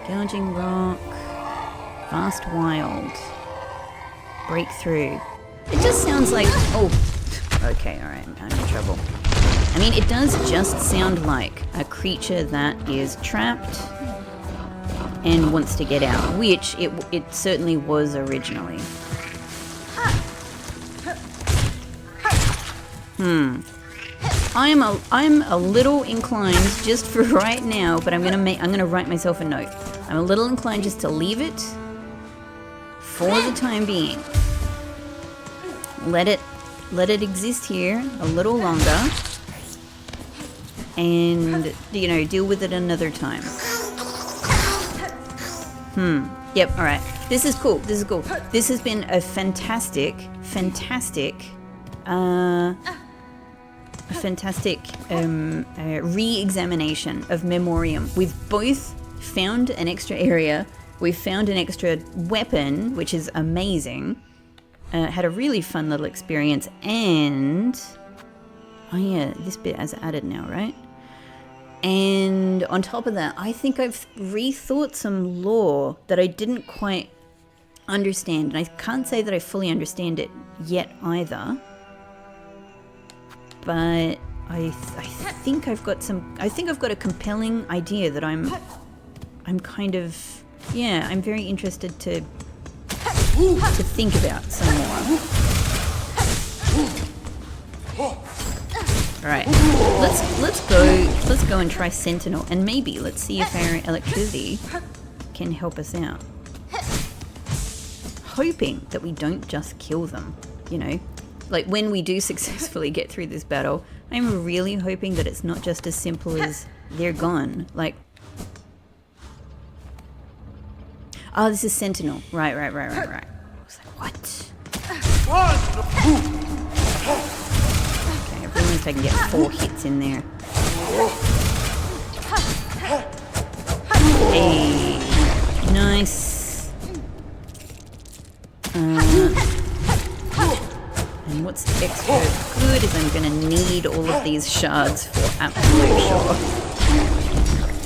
Gouging rock. Fast wild. Breakthrough. It just sounds like... Oh, okay, alright, I'm in trouble. I mean, it does just sound like a creature that is trapped and wants to get out, which it certainly was originally. I'm a little inclined just for right now, but I'm gonna write myself a note. I'm a little inclined just to leave it for the time being. Let it exist here a little longer, and you know, deal with it another time. Yep. All right. This is cool. This is cool. This has been a fantastic re-examination of Memoriam. We've both found an extra area. We've found an extra weapon, which is amazing. Had a really fun little experience, and oh yeah, this bit has added now, right? And on top of that, I think I've rethought some lore that I didn't quite understand, and I can't say that I fully understand it yet either. But I think I've got a compelling idea that I'm kind of, yeah, I'm very interested to think about some more. All right, let's go and try Sentinel, and maybe let's see if our electricity can help us out. Hoping that we don't just kill them, you know. Like, when we do successfully get through this battle, I'm really hoping that it's not just as simple as they're gone. Like, oh, this is Sentinel. Right. I was like, what? Okay, I really if I can get 4 hits in there. Hey, nice. And what's extra good is I'm going to need all of these shards for absolute sure.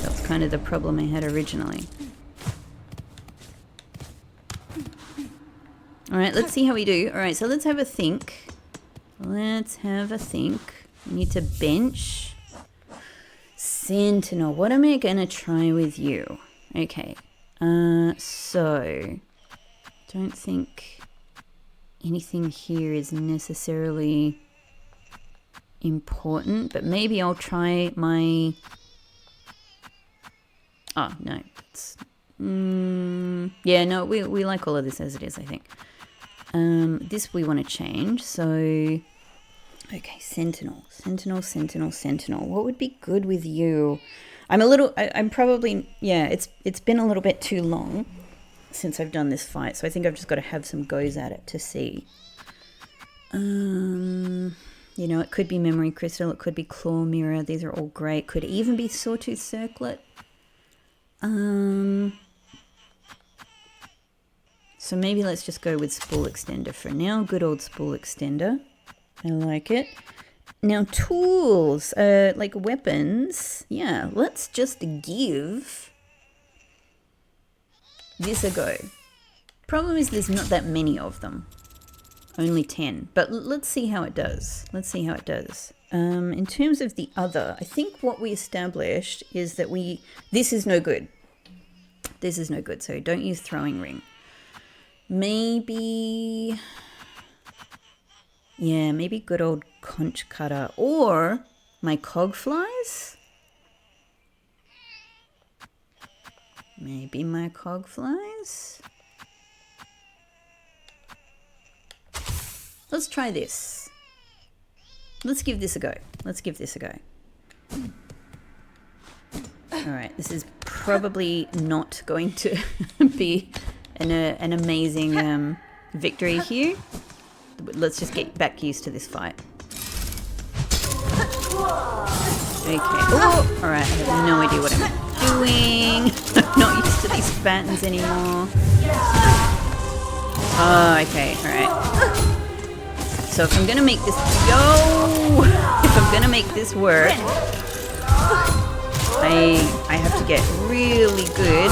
That's kind of the problem I had originally. Alright, let's see how we do. Alright, so let's have a think. We need to bench. Sentinel, what am I going to try with you? Okay, so... don't think anything here is necessarily important, but maybe I'll try my... oh, no. It's... yeah, no, we like all of this as it is, I think. This we want to change, so... okay, Sentinel. What would be good with you? I'm probably... yeah, it's been a little bit too long since I've done this fight, so I think I've just got to have some goes at it to see. You know, it could be Memory Crystal, it could be Claw Mirror, these are all great. Could even be Sawtooth Circlet. So maybe let's just go with Spool Extender for now. Good old Spool Extender. I like it. Now tools, like weapons, yeah, let's just give this a go. Problem is there's not that many of them. Only 10. But let's see how it does. In terms of the other, I think what we established is that this is no good. So don't use Throwing Ring. Maybe good old Conch Cutter. Or my Cog Flies? Maybe my Cog Flies? Let's try this. Let's give this a go. Alright, this is probably not going to be an amazing victory here. Let's just get back used to this fight. Okay. Oh, alright, I have no idea what I meant. doing? I'm not used to these patterns anymore. Oh, okay, alright. So if I'm gonna make this if I'm gonna make this work, I have to get really good.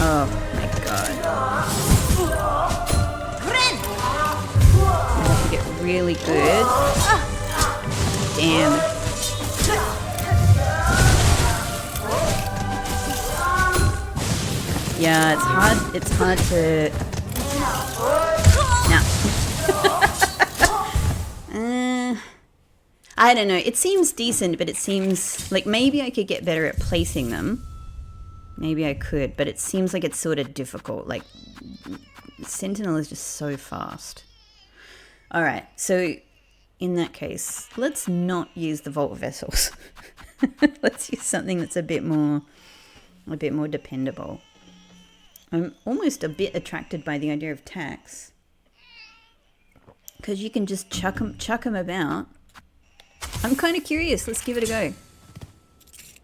Oh my god. I have to get really good. Damn. Yeah, it's hard to... No. I don't know, it seems decent, but it seems like maybe I could get better at placing them. Maybe I could, but it seems like it's sort of difficult. Like, Sentinel is just so fast. Alright, so in that case, let's not use the Vault Vessels. Let's use something that's a bit more dependable. I'm almost a bit attracted by the idea of tax, because you can just chuck them about. I'm kind of curious. Let's give it a go.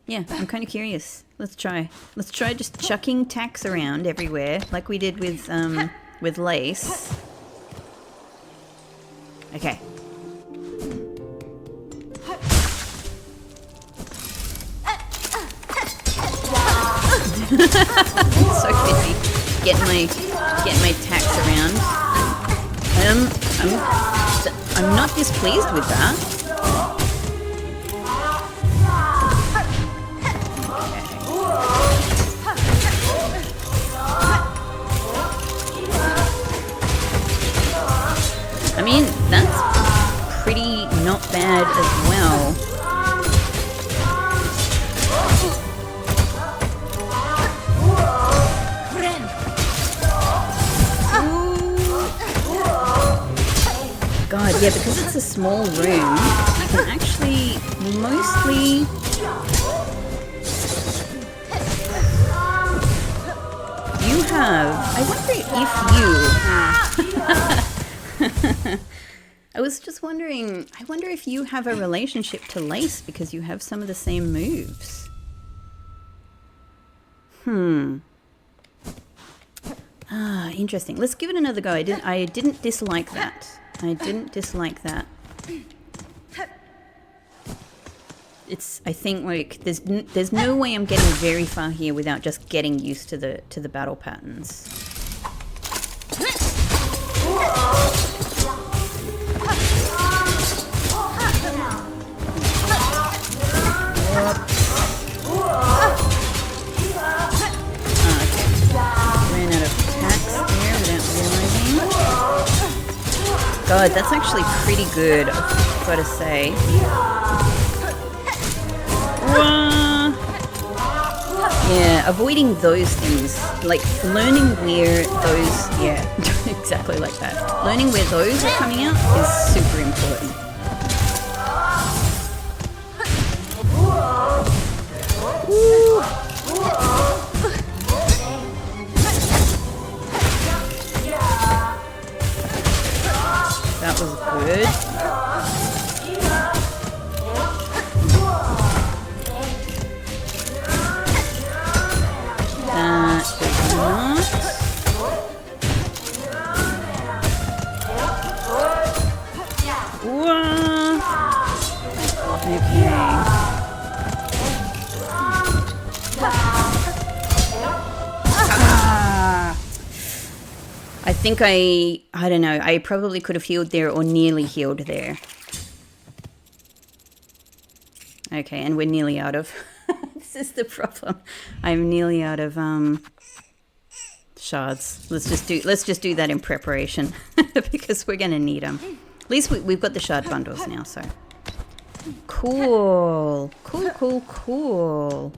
Yeah, I'm kind of curious. Let's try. Let's try just chucking tacks around everywhere, like we did with lace. Okay. So busy getting my tacks around. I'm not displeased with that. I mean, that's pretty not bad as well. God, yeah, because it's a small room, you can actually mostly... You have... I wonder if you... I was just wondering, I wonder if you have a relationship to Lace because you have some of the same moves. Ah, interesting. Let's give it another go. I didn't dislike that. I didn't dislike that. I think like there's no way I'm getting very far here without just getting used to the battle patterns. God, that's actually pretty good, I've got to say. Yeah, avoiding those things, like learning where those, yeah, exactly like that. Learning where those are coming out is super important. Woo. That was good. That is not. Whoa. Okay. I think I don't know, I probably could have healed there or nearly healed there. Okay, and we're nearly out of, this is the problem. I'm nearly out of shards. Let's just do that in preparation because we're gonna need them. At least we've got the shard bundles now, so. Cool, cool, cool, cool.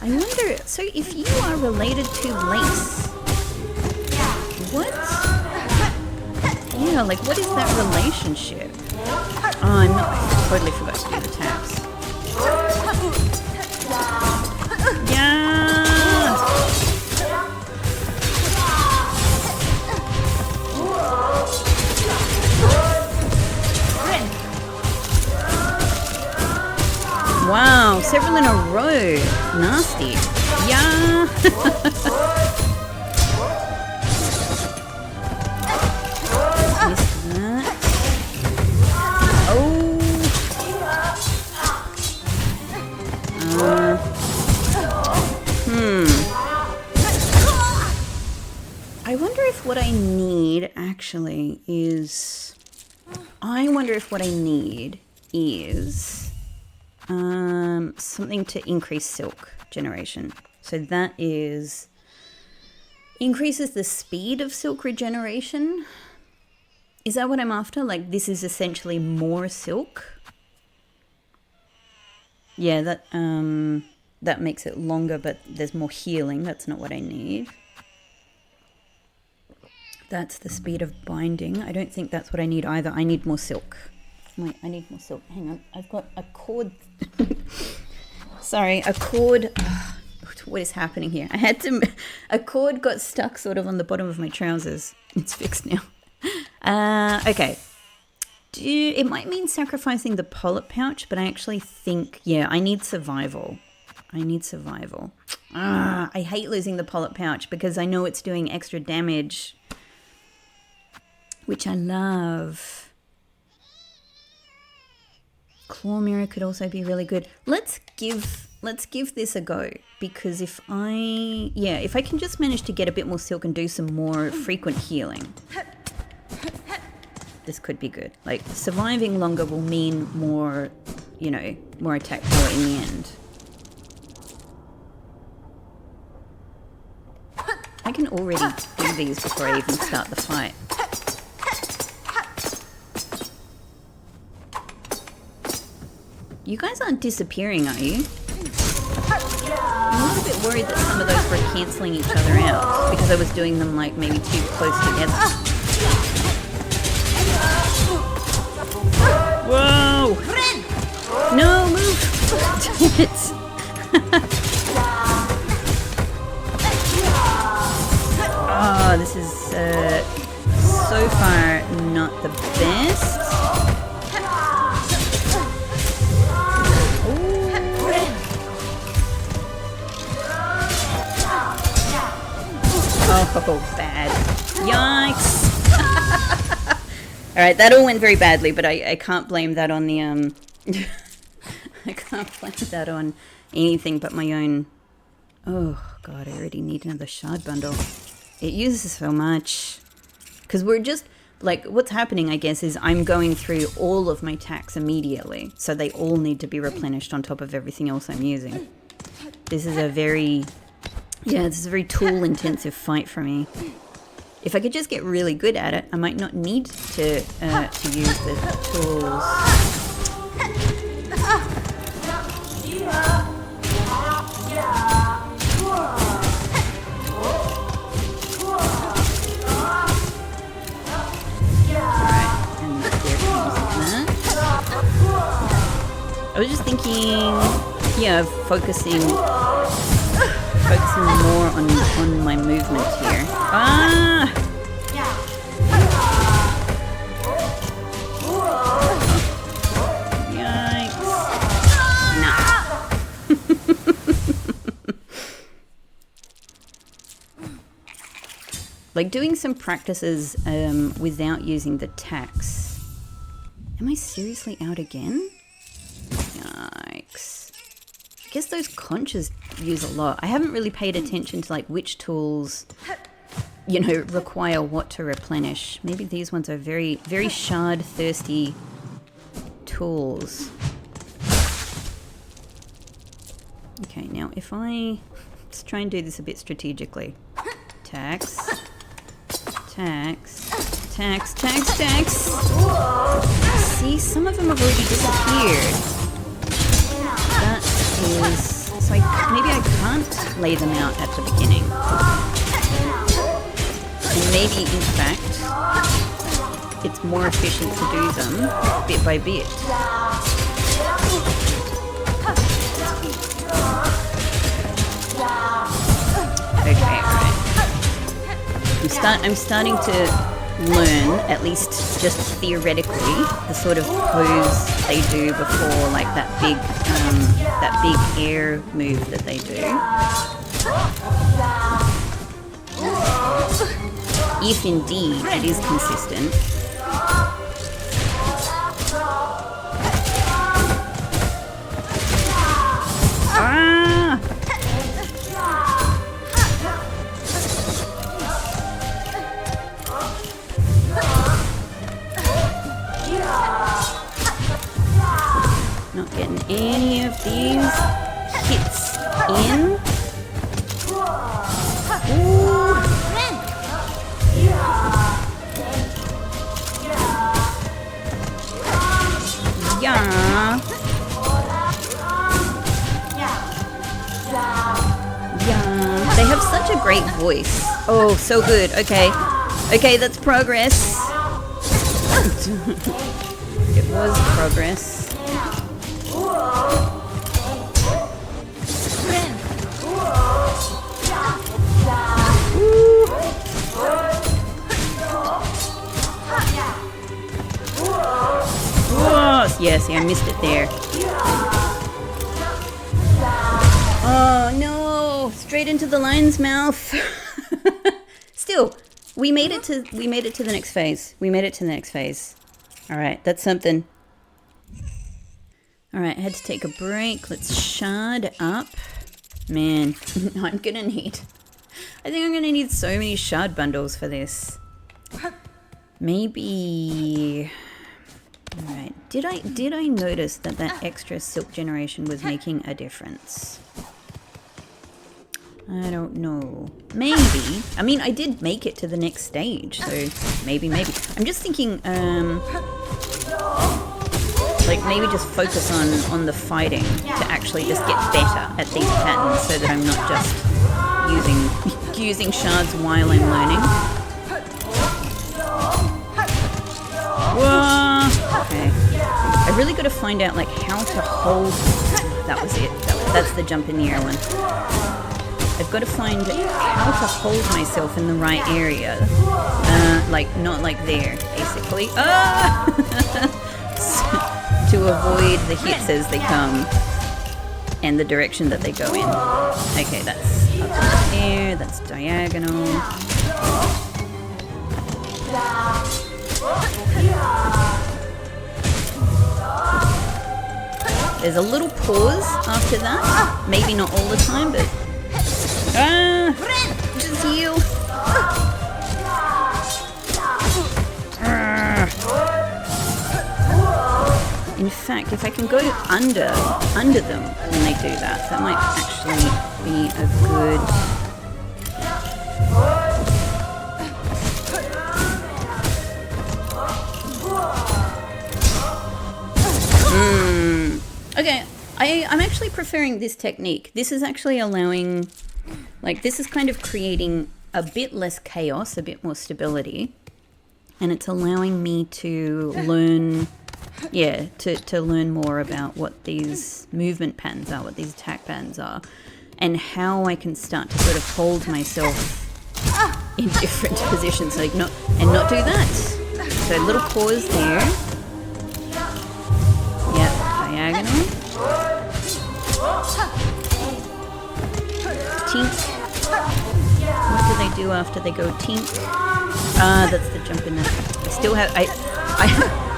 I wonder, so if you are related to Lace, what? Yeah, like what is that relationship? Oh, I totally forgot to do the tabs. Yeah! Wow, several in a row. Nasty. Yeah. Missed that. Oh. I wonder if what I need actually is... something to increase silk generation. So that is... increases the speed of silk regeneration. Is that what I'm after? Like, this is essentially more silk? Yeah, that makes it longer, but there's more healing. That's not what I need. That's the speed of binding. I don't think that's what I need either. I need more silk. Wait, I need more silk. Hang on. I've got a cord. Sorry, a cord. What is happening here? A cord got stuck sort of on the bottom of my trousers. It's fixed now. Okay. It might mean sacrificing the polyp pouch, but I actually think, yeah, I need survival. I hate losing the polyp pouch because I know it's doing extra damage, which I love. Claw mirror could also be really good. Let's give this a go, because if I can just manage to get a bit more silk and do some more frequent healing, this could be good. Like, surviving longer will mean more, more attack power in the end. I can already do these before I even start the fight. You guys aren't disappearing, are you? I'm a little bit worried that some of those were cancelling each other out because I was doing them like maybe too close together. Whoa! No, move! Damn it! Oh, this is so far not the best. Oh, bad. Yikes. Alright, that all went very badly, but I can't blame that on the, I can't blame that on anything but my own... Oh, God, I already need another shard bundle. It uses so much. Because we're just... Like, what's happening, I guess, is I'm going through all of my tacks immediately. So they all need to be replenished on top of everything else I'm using. This is a very... Yeah, this is a very tool-intensive fight for me. If I could just get really good at it, I might not need to use the tools. Alright, and there comes that. I was just thinking, yeah, of focusing more on my movement here. Ah! Yikes. Nah. Like, doing some practices without using the tacks. Am I seriously out again? Yikes. I guess those conches use a lot. I haven't really paid attention to like which tools, require what to replenish. Maybe these ones are very, very shard thirsty tools. Okay, now if let's try and do this a bit strategically. Tax. Tax. Tax, tax, tax. See, some of them have already disappeared. That is... So maybe I can't lay them out at the beginning. And maybe, in fact, it's more efficient to do them bit by bit. Okay, right. I'm starting to learn, at least just theoretically, the sort of pose they do before, like that big air move that they do. If indeed it is consistent. Ah! Not getting any of these hits in. Ooh. Yeah. Yeah. They have such a great voice. Oh, so good. Okay. Okay, that's progress. It was progress. Yeah, see, I missed it there. Oh no! Straight into the lion's mouth. Still, we made it to the next phase. We made it to the next phase. All right, that's something. All right, I had to take a break. Let's shard up. Man, I'm gonna need. I think I'm gonna need so many shard bundles for this. Maybe. Alright, did I notice that extra silk generation was making a difference? I don't know. Maybe. I mean, I did make it to the next stage, so maybe. I'm just thinking, like maybe just focus on the fighting to actually just get better at these patterns so that I'm not just using shards while I'm learning. Whoa! Okay. I really got to find out like how to hold. That was it. That's the jump in the air one. I've got to find how to hold myself in the right area. Like not like there, basically. Ah! To avoid the hits as they come and the direction that they go in. Okay, that's up in the air. That's diagonal. There's a little pause after that. Maybe not all the time, but... just heal. In fact, if I can go under them when they do that, that might actually be a good... Okay, I'm actually preferring this technique. This is actually allowing, like, this is kind of creating a bit less chaos, a bit more stability. And it's allowing me to learn, yeah, to learn more about what these movement patterns are, what these attack patterns are, and how I can start to sort of hold myself in different positions, like not do that. So a little pause there. Yep, diagonal. Tink. What do they do after they go tink? That's the jump in the... I still have...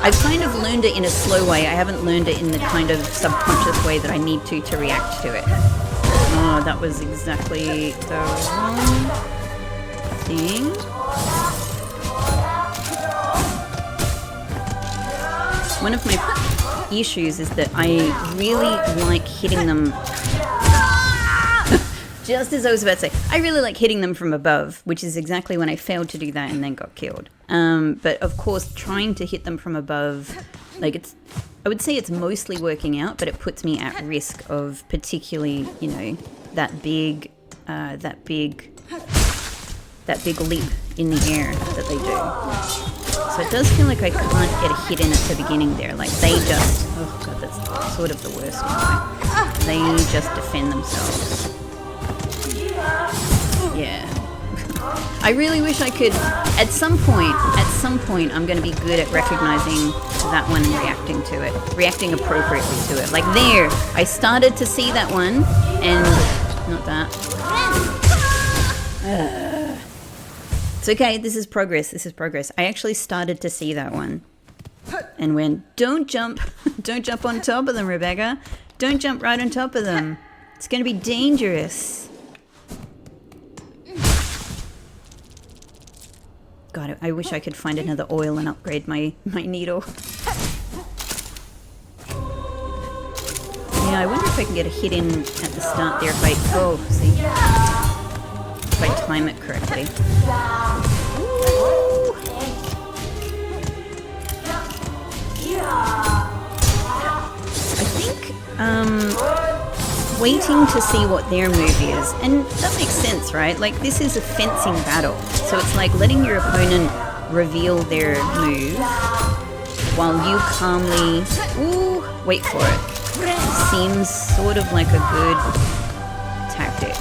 I've kind of learned it in a slow way. I haven't learned it in the kind of subconscious way that I need to react to it. Oh, that was exactly the wrong thing. One of my issues is that I really like hitting them... Just as I was about to say, I really like hitting them from above, which is exactly when I failed to do that and then got killed. But of course, trying to hit them from above, like I would say it's mostly working out, but it puts me at risk of particularly, you know, that big leap in the air that they do. So it does feel like I can't get a hit in at the beginning there. Like they just, oh god, that's sort of the worst one. They just defend themselves. Yeah. I really wish I could, at some point, I'm going to be good at recognizing that one and reacting to it. Reacting appropriately to it. Like there, I started to see that one, and not that. It's okay, this is progress, I actually started to see that one. And went, don't jump on top of them, Rebecca. Don't jump right on top of them. It's going to be dangerous. God, I wish I could find another oil and upgrade my needle. Yeah, I wonder if I can get a hit in at the start there if I... Oh, see? If I time it correctly. I think, waiting to see what their move is, and that makes sense, right? Like, this is a fencing battle, so it's like letting your opponent reveal their move while you calmly, wait for it. Seems sort of like a good tactic.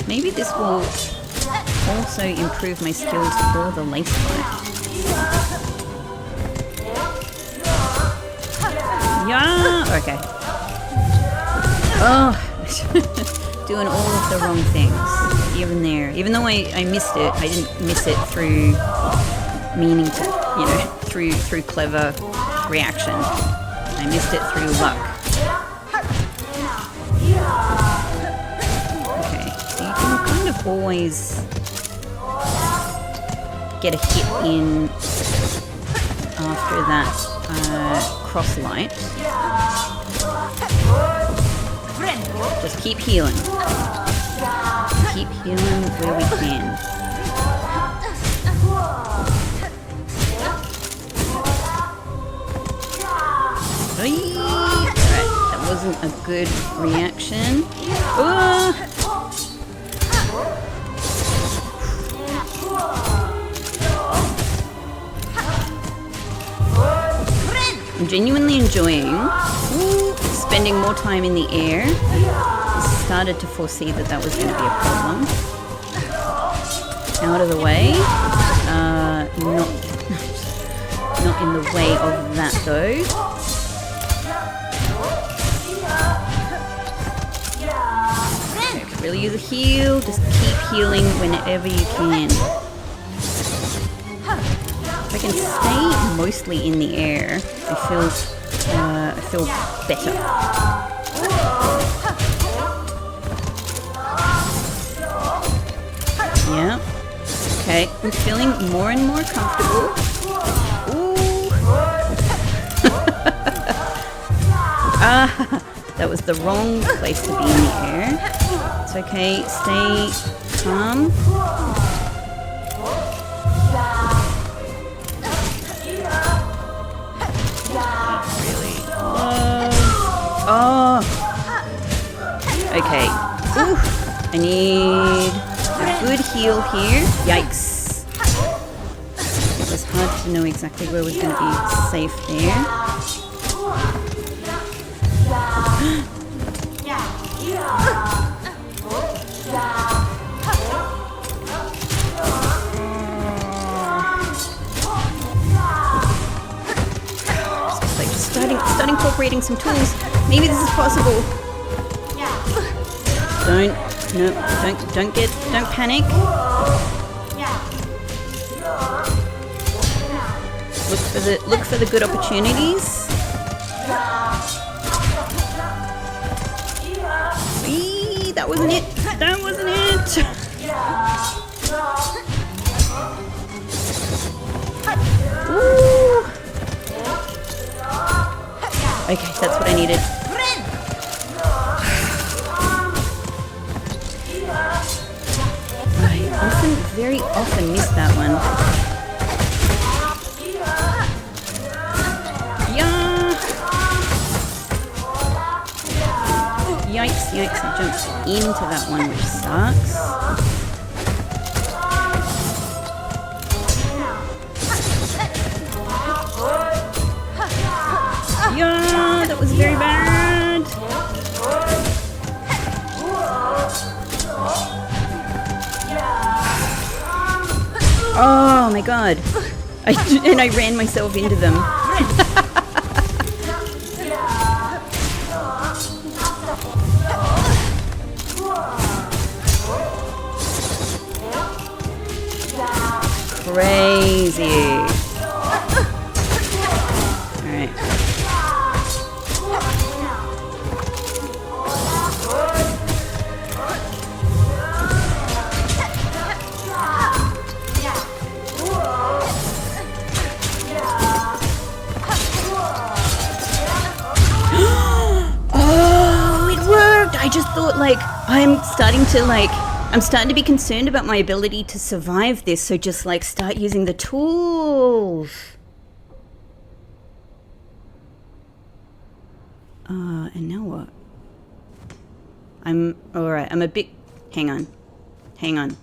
Maybe this will also improve my skills for the lace fight. Yeah, okay. Oh, doing all of the wrong things, even there. Even though I missed it, I didn't miss it through meaning to, you know, through clever reaction. I missed it through luck. Okay, so you can kind of always get a hit in after that cross light. Just keep healing. Keep healing where we can. Alright, that wasn't a good reaction. I'm genuinely enjoying spending more time in the air. I started to foresee that was going to be a problem. Out of the way. Not in the way of that though. Okay, I could really use a heal. Just keep healing whenever you can. If I can stay mostly in the air, I feel better. Yeah. Okay, I'm feeling more and more comfortable. Ooh. That was the wrong place to be in the air. It's okay, stay calm. Okay. Ooh. I need a good heal here. Yikes. It was hard to know exactly where was going to be safe there. It's like start incorporating some tools. Maybe this is possible. Don't panic. Look for the good opportunities. Eee, that wasn't it. That wasn't it. Ooh. Okay, that's what I needed. Very often miss that one. Yeah. Yikes, I jumped into that one, which sucks. Yeah, that was very bad. Oh my god. And I ran myself into them. Crazy. Alright. Oh, it worked! I just thought, like, I'm starting to be concerned about my ability to survive this, so just, like, start using the tools. And now what? Alright, I'm a bit... Hang on.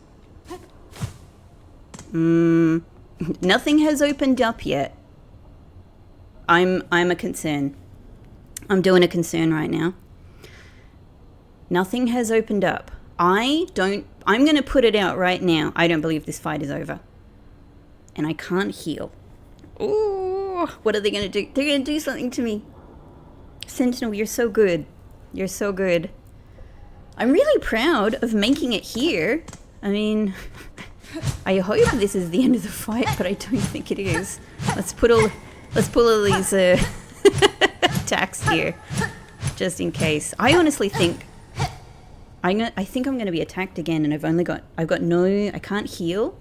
Nothing has opened up yet. I'm a concern. I'm doing a concern right now. Nothing has opened up. I'm going to put it out right now. I don't believe this fight is over. And I can't heal. Ooh, what are they going to do? They're going to do something to me. Sentinel, you're so good. You're so good. I'm really proud of making it here. I mean, I hope this is the end of the fight, but I don't think it is. Let's pull all these attacks here, just in case. I honestly think I think I'm going to be attacked again, and I can't heal,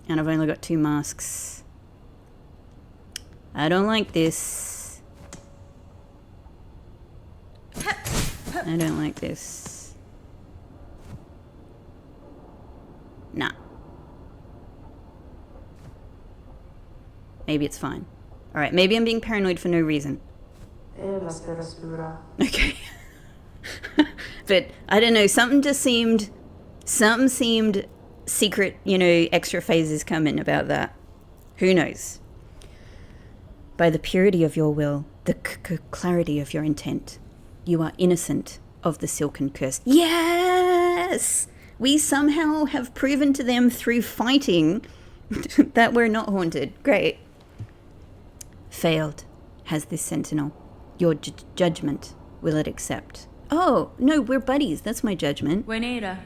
and I've only got 2 masks. I don't like this. I don't like this. Nah. Maybe it's fine. Alright, maybe I'm being paranoid for no reason. Okay. But, I don't know, something seemed secret, extra phases coming about that. Who knows? By the purity of your will, the clarity of your intent, you are innocent of the silken curse. Yes! We somehow have proven to them through fighting that we're not haunted. Great. Failed, has this sentinel. Your judgment will it accept? Oh, no, we're buddies. That's my judgment. Buenera.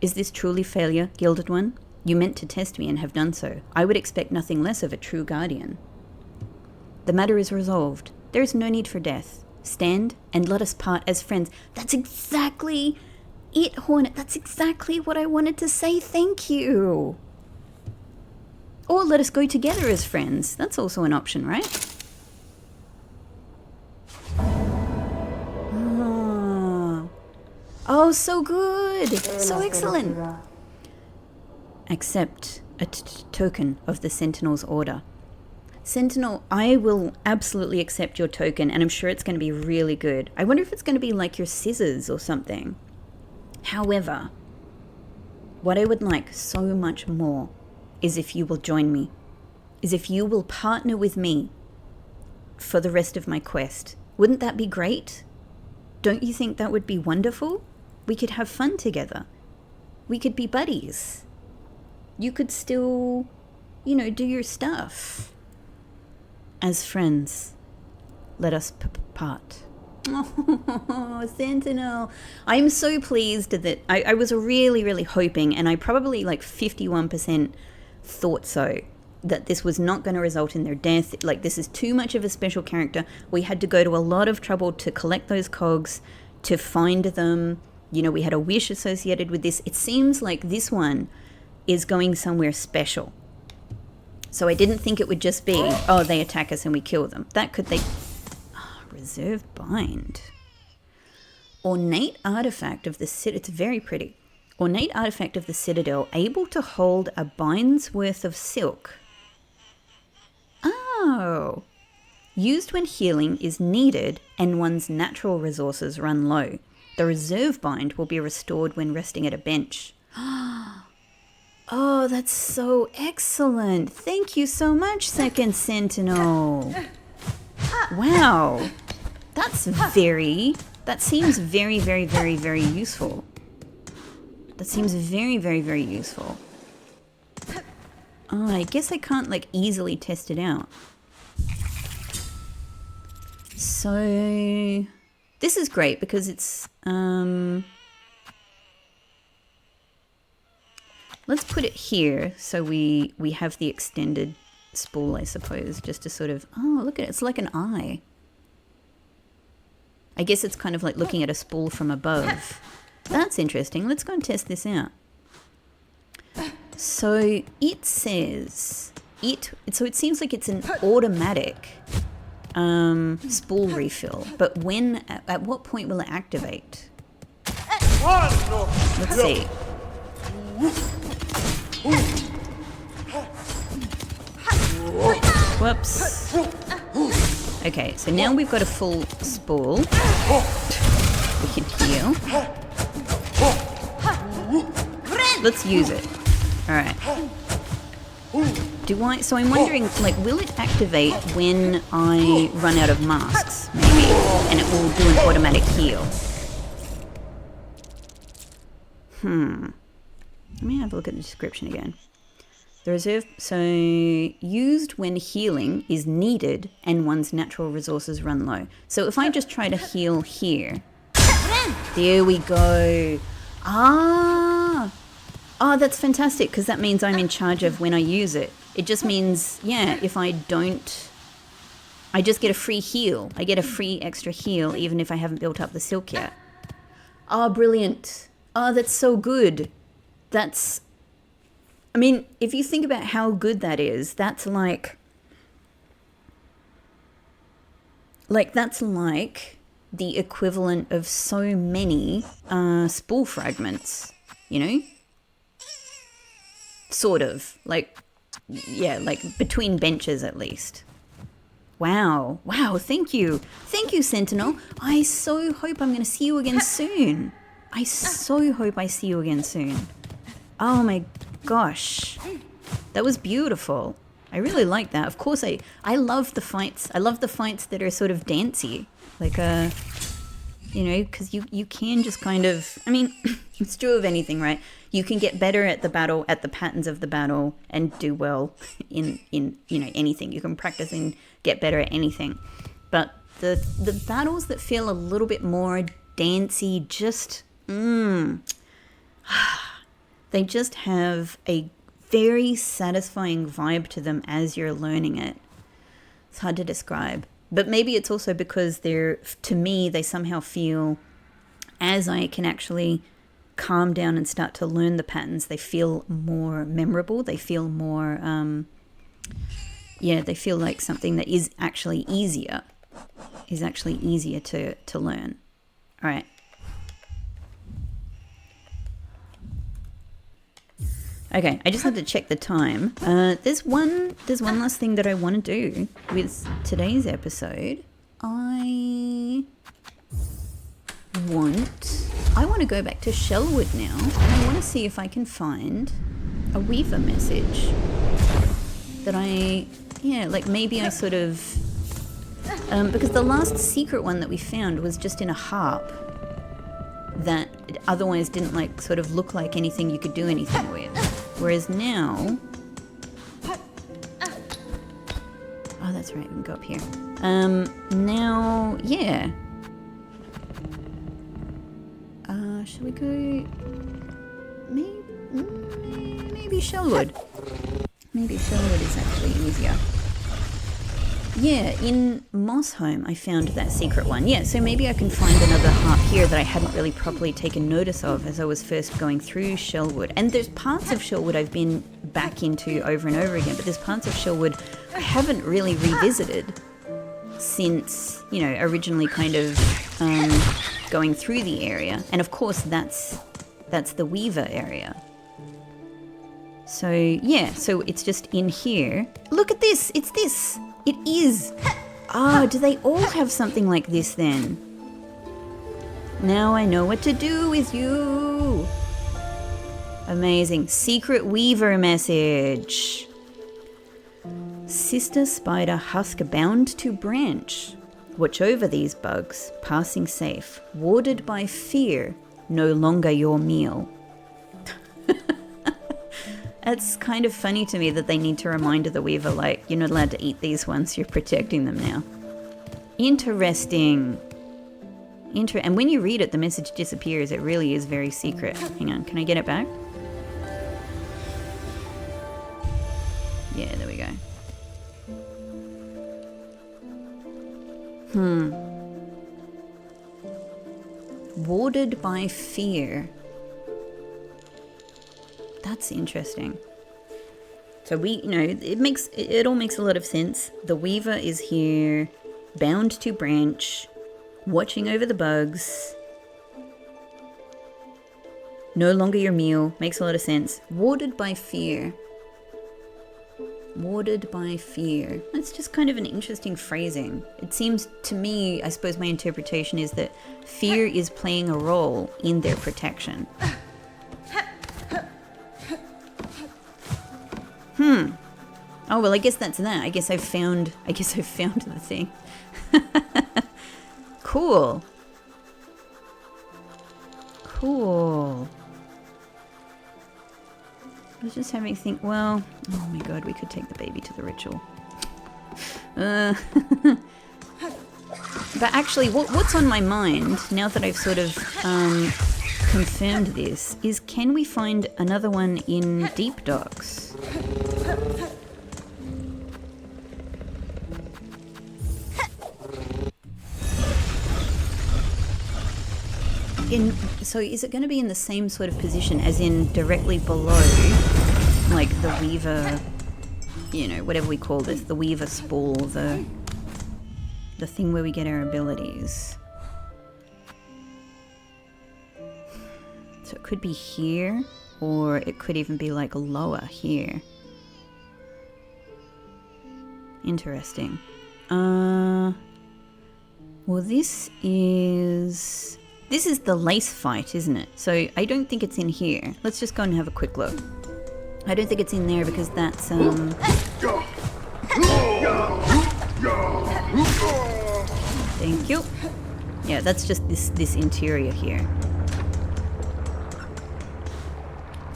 Is this truly failure, Gilded One? You meant to test me and have done so. I would expect nothing less of a true guardian. The matter is resolved. There is no need for death. Stand and let us part as friends. That's exactly it, Hornet. That's exactly what I wanted to say. Thank you. Or let us go together as friends. That's also an option, right? Oh, so good. So excellent. Accept a token of the Sentinel's order. Sentinel, I will absolutely accept your token, and I'm sure it's going to be really good. I wonder if it's going to be like your scissors or something. However, what I would like so much more is if you will join me, is if you will partner with me for the rest of my quest. Wouldn't that be great? Don't you think that would be wonderful? We could have fun together. We could be buddies. You could still, do your stuff. As friends, let us part. Oh, Sentinel. I'm so pleased that I was really, really hoping, and I probably 51% thought so, that this was not going to result in their death. This is too much of a special character. We had to go to a lot of trouble to collect those cogs, to find them. We had a wish associated with this. It seems like this one is going somewhere special. So I didn't think it would just be, oh, they attack us and we kill them. Reserve bind. Ornate artifact of the citadel. It's very pretty. Ornate artifact of the citadel, able to hold a bind's worth of silk. Oh. Used when healing is needed and one's natural resources run low. The reserve bind will be restored when resting at a bench. Oh, that's so excellent. Thank you so much, Second Sentinel. Wow. That seems very, very, very, very useful. That seems very, very, very useful. Oh, I guess I can't like easily test it out. So this is great because it's let's put it here so we have the extended spool, I suppose, just to sort of, oh, look at it, it's like an eye. I guess it's kind of like looking at a spool from above. That's interesting. Let's go and test this out. So it says so it seems like it's an automatic spool refill, but when at what point will it activate? Let's see. Whoops. Okay, so now we've got a full spool. We can heal. Let's use it. Alright. So I'm wondering, like, will it activate when I run out of masks, maybe? And it will do an automatic heal. Let me have a look at the description again. The reserve, so used when healing is needed and one's natural resources run low. So if I just try to heal here, there we go. Oh, that's fantastic, because that means I'm in charge of when I use it. It just means, yeah, if I don't, I just get a free heal. I get a free extra heal even if I haven't built up the silk yet. Oh, brilliant. Oh, that's so good. I mean, if you think about how good that is, that's like that's like the equivalent of so many spool fragments, you know? Sort of. Like, yeah, like between benches at least. Wow. Wow, thank you. Thank you, Sentinel. I so hope I'm going to see you again soon. I so hope I see you again soon. Oh my gosh, that was beautiful. I really like that. Of course, I love the fights. I love the fights that are sort of dancey, like you know, because you can just kind of, I mean, it's true of anything, right? You can get better at the battle, at the patterns of the battle, and do well in you know, anything. You can practice and get better at anything. But the battles that feel a little bit more dancey, just they just have a very satisfying vibe to them as you're learning it. It's hard to describe. But maybe it's also because to me, they somehow feel, as I can actually calm down and start to learn the patterns, they feel more memorable. They feel more, they feel like something that is actually easier to learn. All right. Okay, I just had to check the time. There's one last thing that I want to do with today's episode. I want to go back to Shellwood now. I want to see if I can find a Weaver message that like maybe I sort of, because the last secret one that we found was just in a harp that otherwise didn't like sort of look like anything you could do anything with. Whereas now, oh, that's right, we can go up here. Now, yeah. Should we go, maybe Shellwood. Maybe Shellwood is actually easier. Yeah, in Mossholm I found that secret one. Yeah, so maybe I can find another harp here that I hadn't really properly taken notice of as I was first going through Shellwood. And there's parts of Shellwood I've been back into over and over again, but there's parts of Shellwood I haven't really revisited since, you know, originally kind of going through the area. And of course that's the Weaver area. So yeah, so it's just in here. Look at this, it's this. It is. Ah, do they all have something like this then? Now I know what to do with you. Amazing. Secret Weaver message. Sister spider husk bound to branch. Watch over these bugs, passing safe. Warded by fear, no longer your meal. It's kind of funny to me that they need to remind the weaver, like, you're not allowed to eat these ones, you're protecting them now. Interesting. And when you read it, the message disappears. It really is very secret. Hang on, can I get it back? Yeah, there we go. Warded by fear. That's interesting. So it all makes a lot of sense. The weaver is here, bound to branch, watching over the bugs. No longer your meal. Makes a lot of sense. Warded by fear. Warded by fear. That's just kind of an interesting phrasing. It seems to me, I suppose my interpretation is that fear is playing a role in their protection. Oh, well, I guess that's that. I guess I've found the thing. Cool. Cool. I was just having to think, well, oh my god, we could take the baby to the ritual. But actually, what's on my mind, now that I've sort of confirmed this, is can we find another one in Deep Docks? So is it going to be in the same sort of position as in directly below, like the weaver, you know, whatever we call this, the weaver spool, the thing where we get our abilities. So it could be here, or it could even be like lower here. Interesting. Well, this is the lace fight, isn't it? So I don't think it's in here. Let's just go and have a quick look. I don't think it's in there because that's Thank you. Yeah, that's just this interior here.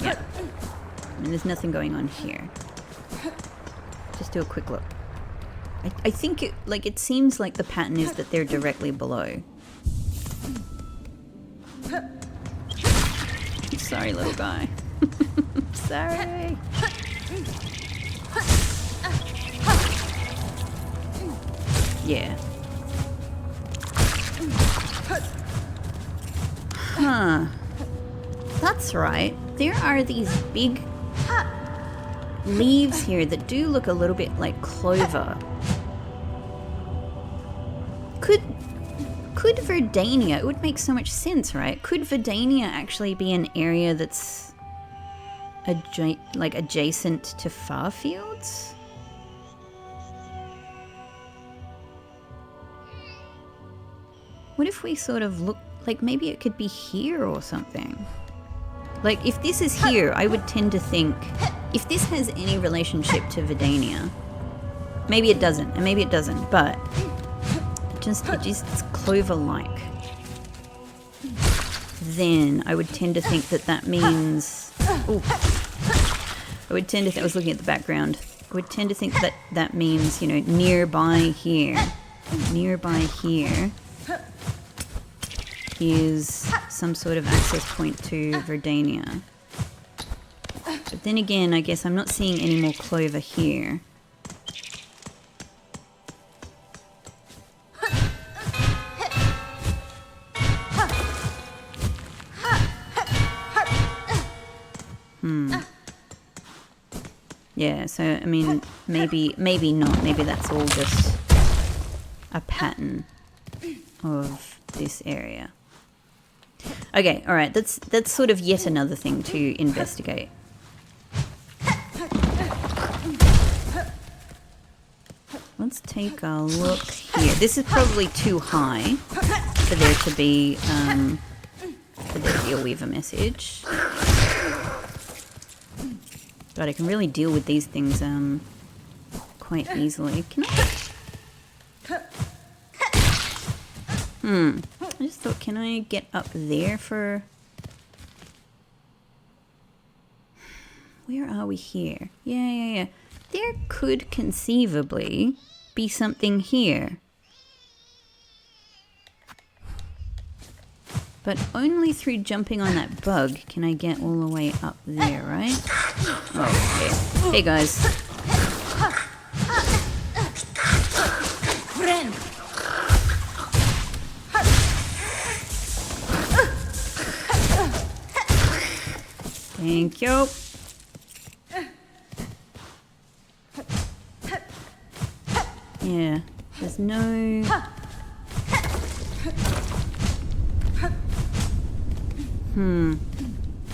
Yeah. And there's nothing going on here. Just do a quick look. I think it seems like the pattern is that they're directly below. Sorry, little guy. Sorry. Yeah. Huh. That's right. There are these big leaves here that do look a little bit like clover. Could Verdania, it would make so much sense, right? Could Verdania actually be an area that's adjacent to Farfields? What if we sort of look, like maybe it could be here or something? Like if this is here, I would tend to think, if this has any relationship to Verdania, maybe it doesn't, and maybe it doesn't, but it's clover-like. Then I would tend to think that means... Ooh. I would tend to I was looking at the background. I would tend to think that means, you know, nearby here. Nearby here is some sort of access point to Verdania. But then again, I guess I'm not seeing any more clover here. Yeah, so, I mean, maybe not. Maybe that's all just a pattern of this area. Okay, alright, that's sort of yet another thing to investigate. Let's take a look here. This is probably too high for there to be a weaver message. God, I can really deal with these things quite easily. Can I? I just thought, can I get up there for... where are we here? Yeah. There could conceivably be something here. But only through jumping on that bug can I get all the way up there, right? Oh, yeah. Hey, guys. Thank you. Yeah, there's no...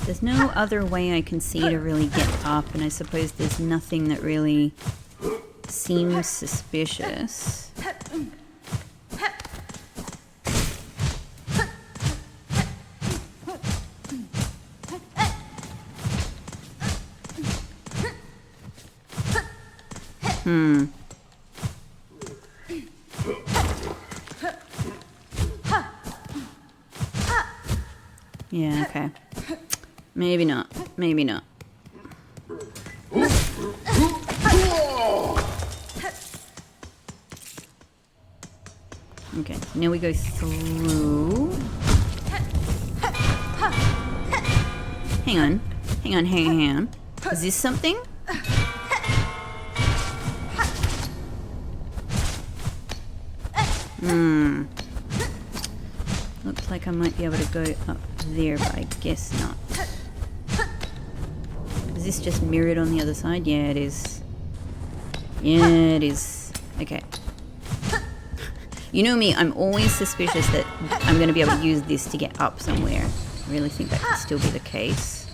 There's no other way I can see to really get up, and I suppose there's nothing that really seems suspicious. Yeah, okay. Maybe not. Maybe not. Okay, now we go through. Hang on. Is this something? Looks like I might be able to go up there, but I guess not. Is this just mirrored on the other side? Yeah, it is. Yeah, it is. Okay. You know me, I'm always suspicious that I'm going to be able to use this to get up somewhere. I really think that could still be the case.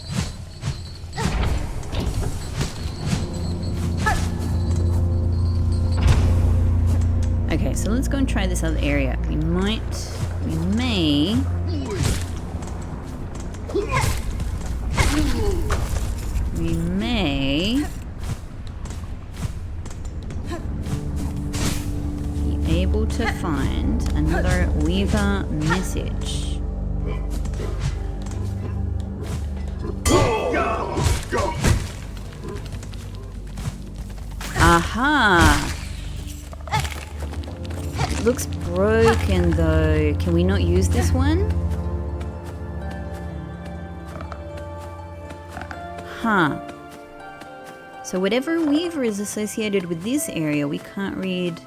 Okay, so let's go and try this other area. We may be able to find another Weaver message. Aha! It looks broken though. Can we not use this one? Huh. So whatever Weaver is associated with this area, we can't read.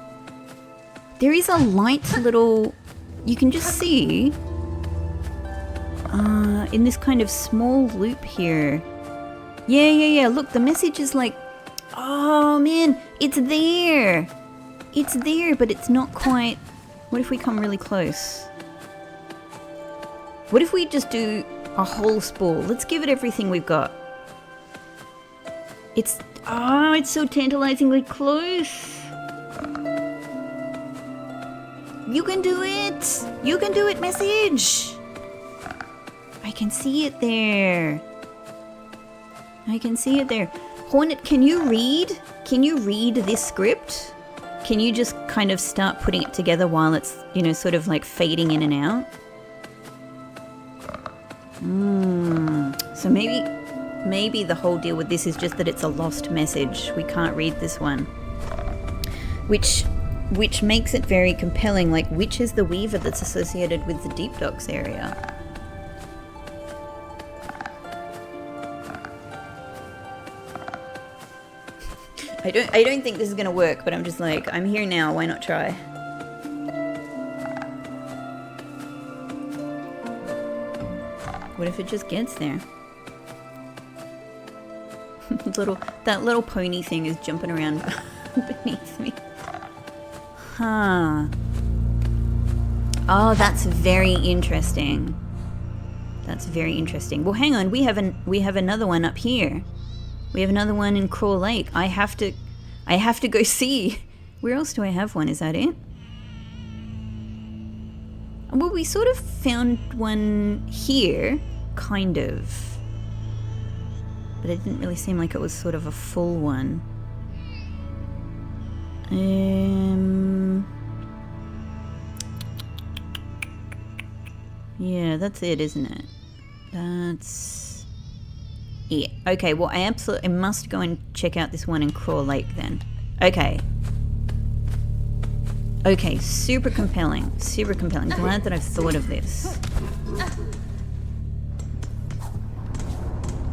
There is a light little, you can just see, in this kind of small loop here. Yeah. Look, the message is like, oh man, it's there. It's there, but it's not quite. What if we come really close? What if we just do a whole spool? Let's give it everything we've got. It's so tantalizingly close. You can do it! You can do it, message! I can see it there. Hornet, can you read? Can you read this script? Can you just kind of start putting it together while it's, sort of like fading in and out? So maybe the whole deal with this is just that it's a lost message. We can't read this one. Which makes it very compelling. Like, which is the Weaver that's associated with the Deep Docks area? I don't think this is gonna work, but I'm just like, I'm here now, why not try? What if it just gets there? That little pony thing is jumping around beneath me. Huh. Oh, that's very interesting. Well, hang on, we have another one up here. We have another one in Craw Lake. I have to go see. Where else do I have one? Is that it? Well, we sort of found one here, kind of. But it didn't really seem like it was sort of a full one. Yeah, that's it, isn't it? That's Yeah. Okay, well, I must go and check out this one in Craw Lake then. Okay. Okay, super compelling. Super compelling. Glad that I've thought of this.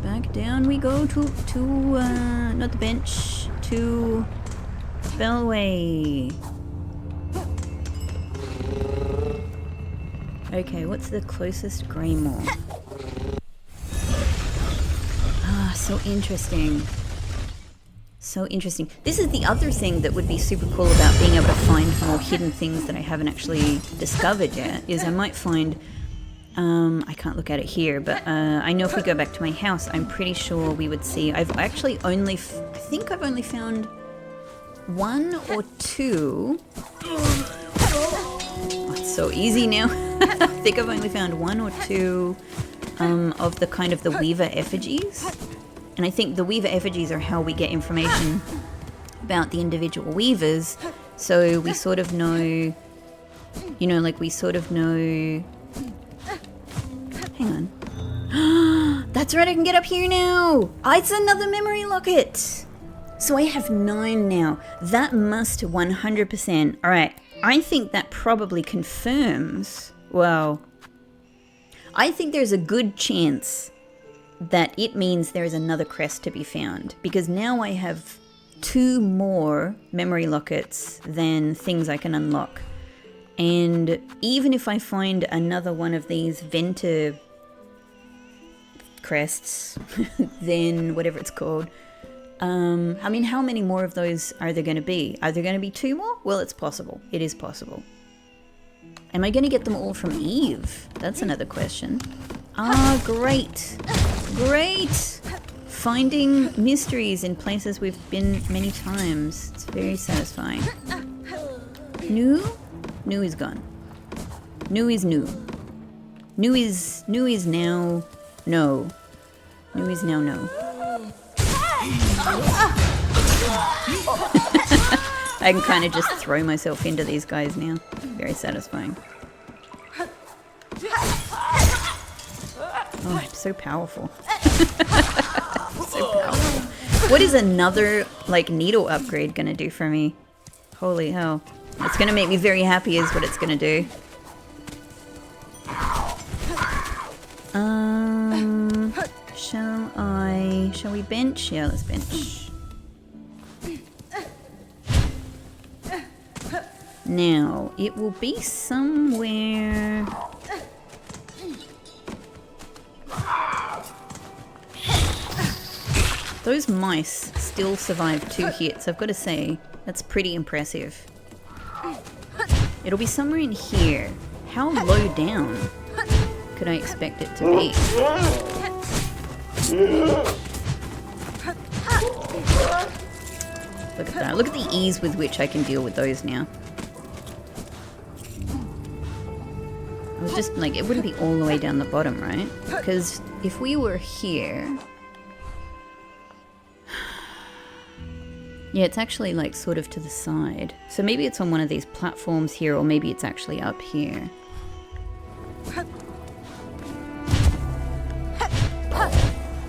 Back down we go to not the bench, to Bellway. Okay, what's the closest Greymore? Ah, so interesting. So interesting. This is the other thing that would be super cool about being able to find more hidden things that I haven't actually discovered yet, is I might find, I can't look at it here, but I know if we go back to my house, I'm pretty sure we would see, I've actually only, I think I've only found 1 or 2. Oh, it's so easy now. I think I've only found 1 or 2 of the kind of the Weaver effigies. And I think the Weaver effigies are how we get information about the individual Weavers. So we sort of know, you know, like we sort of know... Hang on. That's right, I can get up here now! Oh, it's another memory locket! So I have 9 now. That must 100%... Alright, I think that probably confirms... Well... I think there's a good chance that it means there is another crest to be found. Because now I have 2 more memory lockets than things I can unlock. And even if I find another one of these Venter crests, then whatever it's called, I mean, how many more of those are there going to be? Are there going to be 2 more? Well, it's possible. It is possible. Am I going to get them all from Eve? That's another question. Ah, great. Great. Finding mysteries in places we've been many times. It's very satisfying. New? New is gone. New is new. New is now no. New is now no. I can kind of just throw myself into these guys now. Very satisfying. Oh, I'm so powerful. So powerful. What is another, like, needle upgrade gonna do for me? Holy hell. It's gonna make me very happy is what it's gonna do. Shall we bench? Yeah, let's bench. Now, it will be somewhere... Those mice still survived 2 hits, I've got to say. That's pretty impressive. It'll be somewhere in here. How low down could I expect it to be? Look at that. Look at the ease with which I can deal with those now. I was just like, it wouldn't be all the way down the bottom, right? Because if we were here... Yeah, it's actually like sort of to the side. So maybe it's on one of these platforms here, or maybe it's actually up here.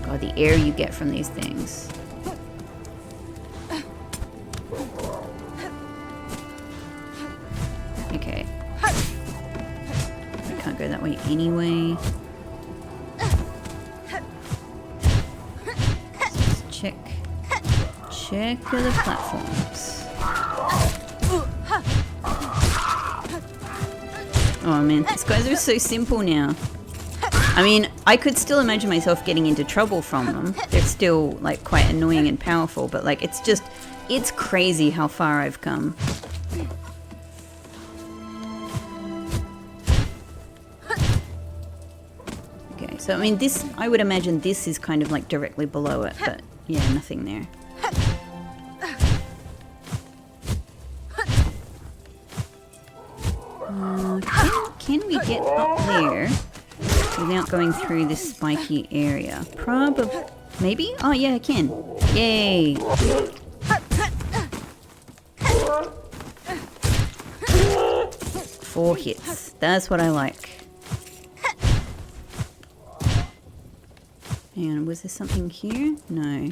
God, the air you get from these things. Okay. I can't go that way anyway. Let's check the platforms. Oh man, these guys are so simple now. I mean, I could still imagine myself getting into trouble from them. They're still, like, quite annoying and powerful, but, like, it's just... It's crazy how far I've come. Okay, so, I mean, this... I would imagine this is kind of, like, directly below it, but, yeah, nothing there. Can we get up there without going through this spiky area? Probably. Maybe? Oh yeah, I can. Yay! 4 hits. That's what I like. Hang on, was there something here? No.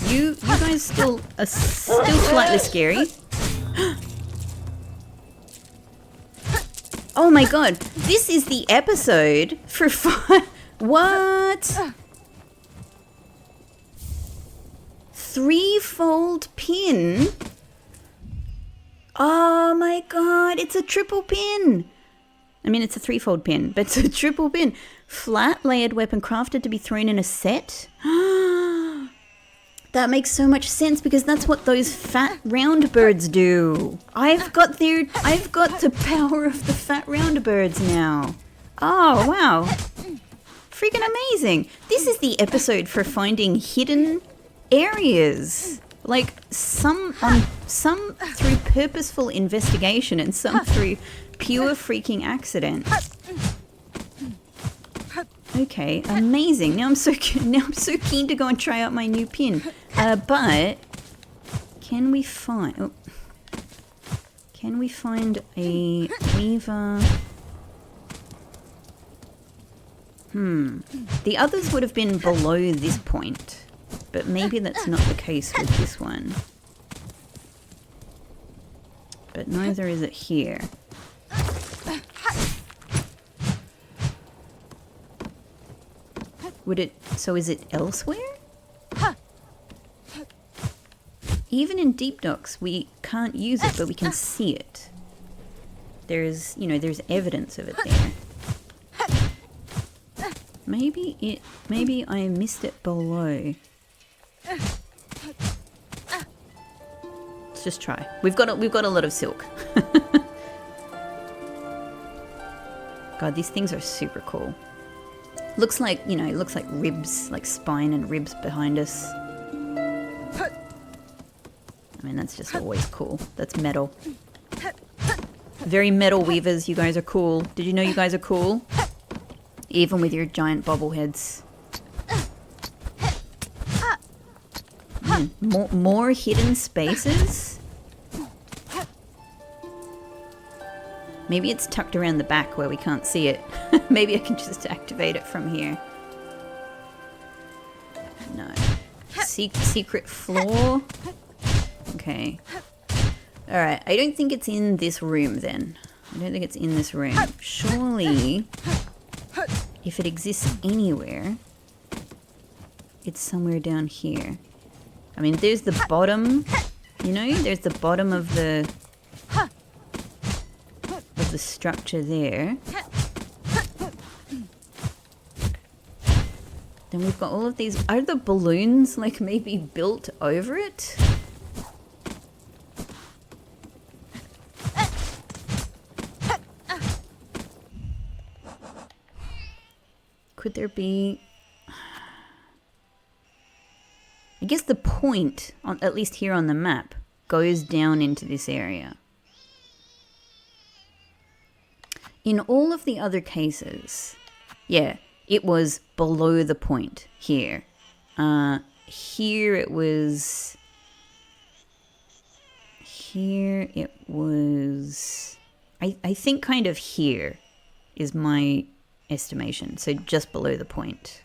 You guys still are still slightly scary. Oh my god, this is the episode for what? Threefold pin? Oh my god, it's a triple pin. I mean, it's a threefold pin, but it's a triple pin. Flat layered weapon crafted to be thrown in a set. That makes so much sense because that's what those fat round birds do. I've got the power of the fat round birds now. Oh, wow. Freaking amazing. This is the episode for finding hidden areas. Like some through purposeful investigation and some through pure freaking accident. Okay, amazing. Now I'm so keen to go and try out my new pin. But can we find a weaver? The others would have been below this point, but maybe that's not the case with this one. But neither is it here. So is it elsewhere? Even in deep docks, we can't use it, but we can see it. There's evidence of it there. Maybe I missed it below. Let's just try. We've got a lot of silk. God, these things are super cool. Looks like ribs, like spine and ribs behind us. I mean, that's just always cool. That's metal. Very metal weavers, you guys are cool. Did you know you guys are cool? Even with your giant bobbleheads. More hidden spaces? Maybe it's tucked around the back where we can't see it. Maybe I can just activate it from here. No. Secret floor? Okay. Alright, I don't think it's in this room then. I don't think it's in this room. Surely, if it exists anywhere, it's somewhere down here. I mean, there's the bottom, there's the bottom of the structure there. Then we've got all of these. Are the balloons like maybe built over it? Could there be? I guess the point, at least here on the map, goes down into this area. In all of the other cases, yeah, it was below the point here. Here it was... I think kind of here is my estimation. So just below the point.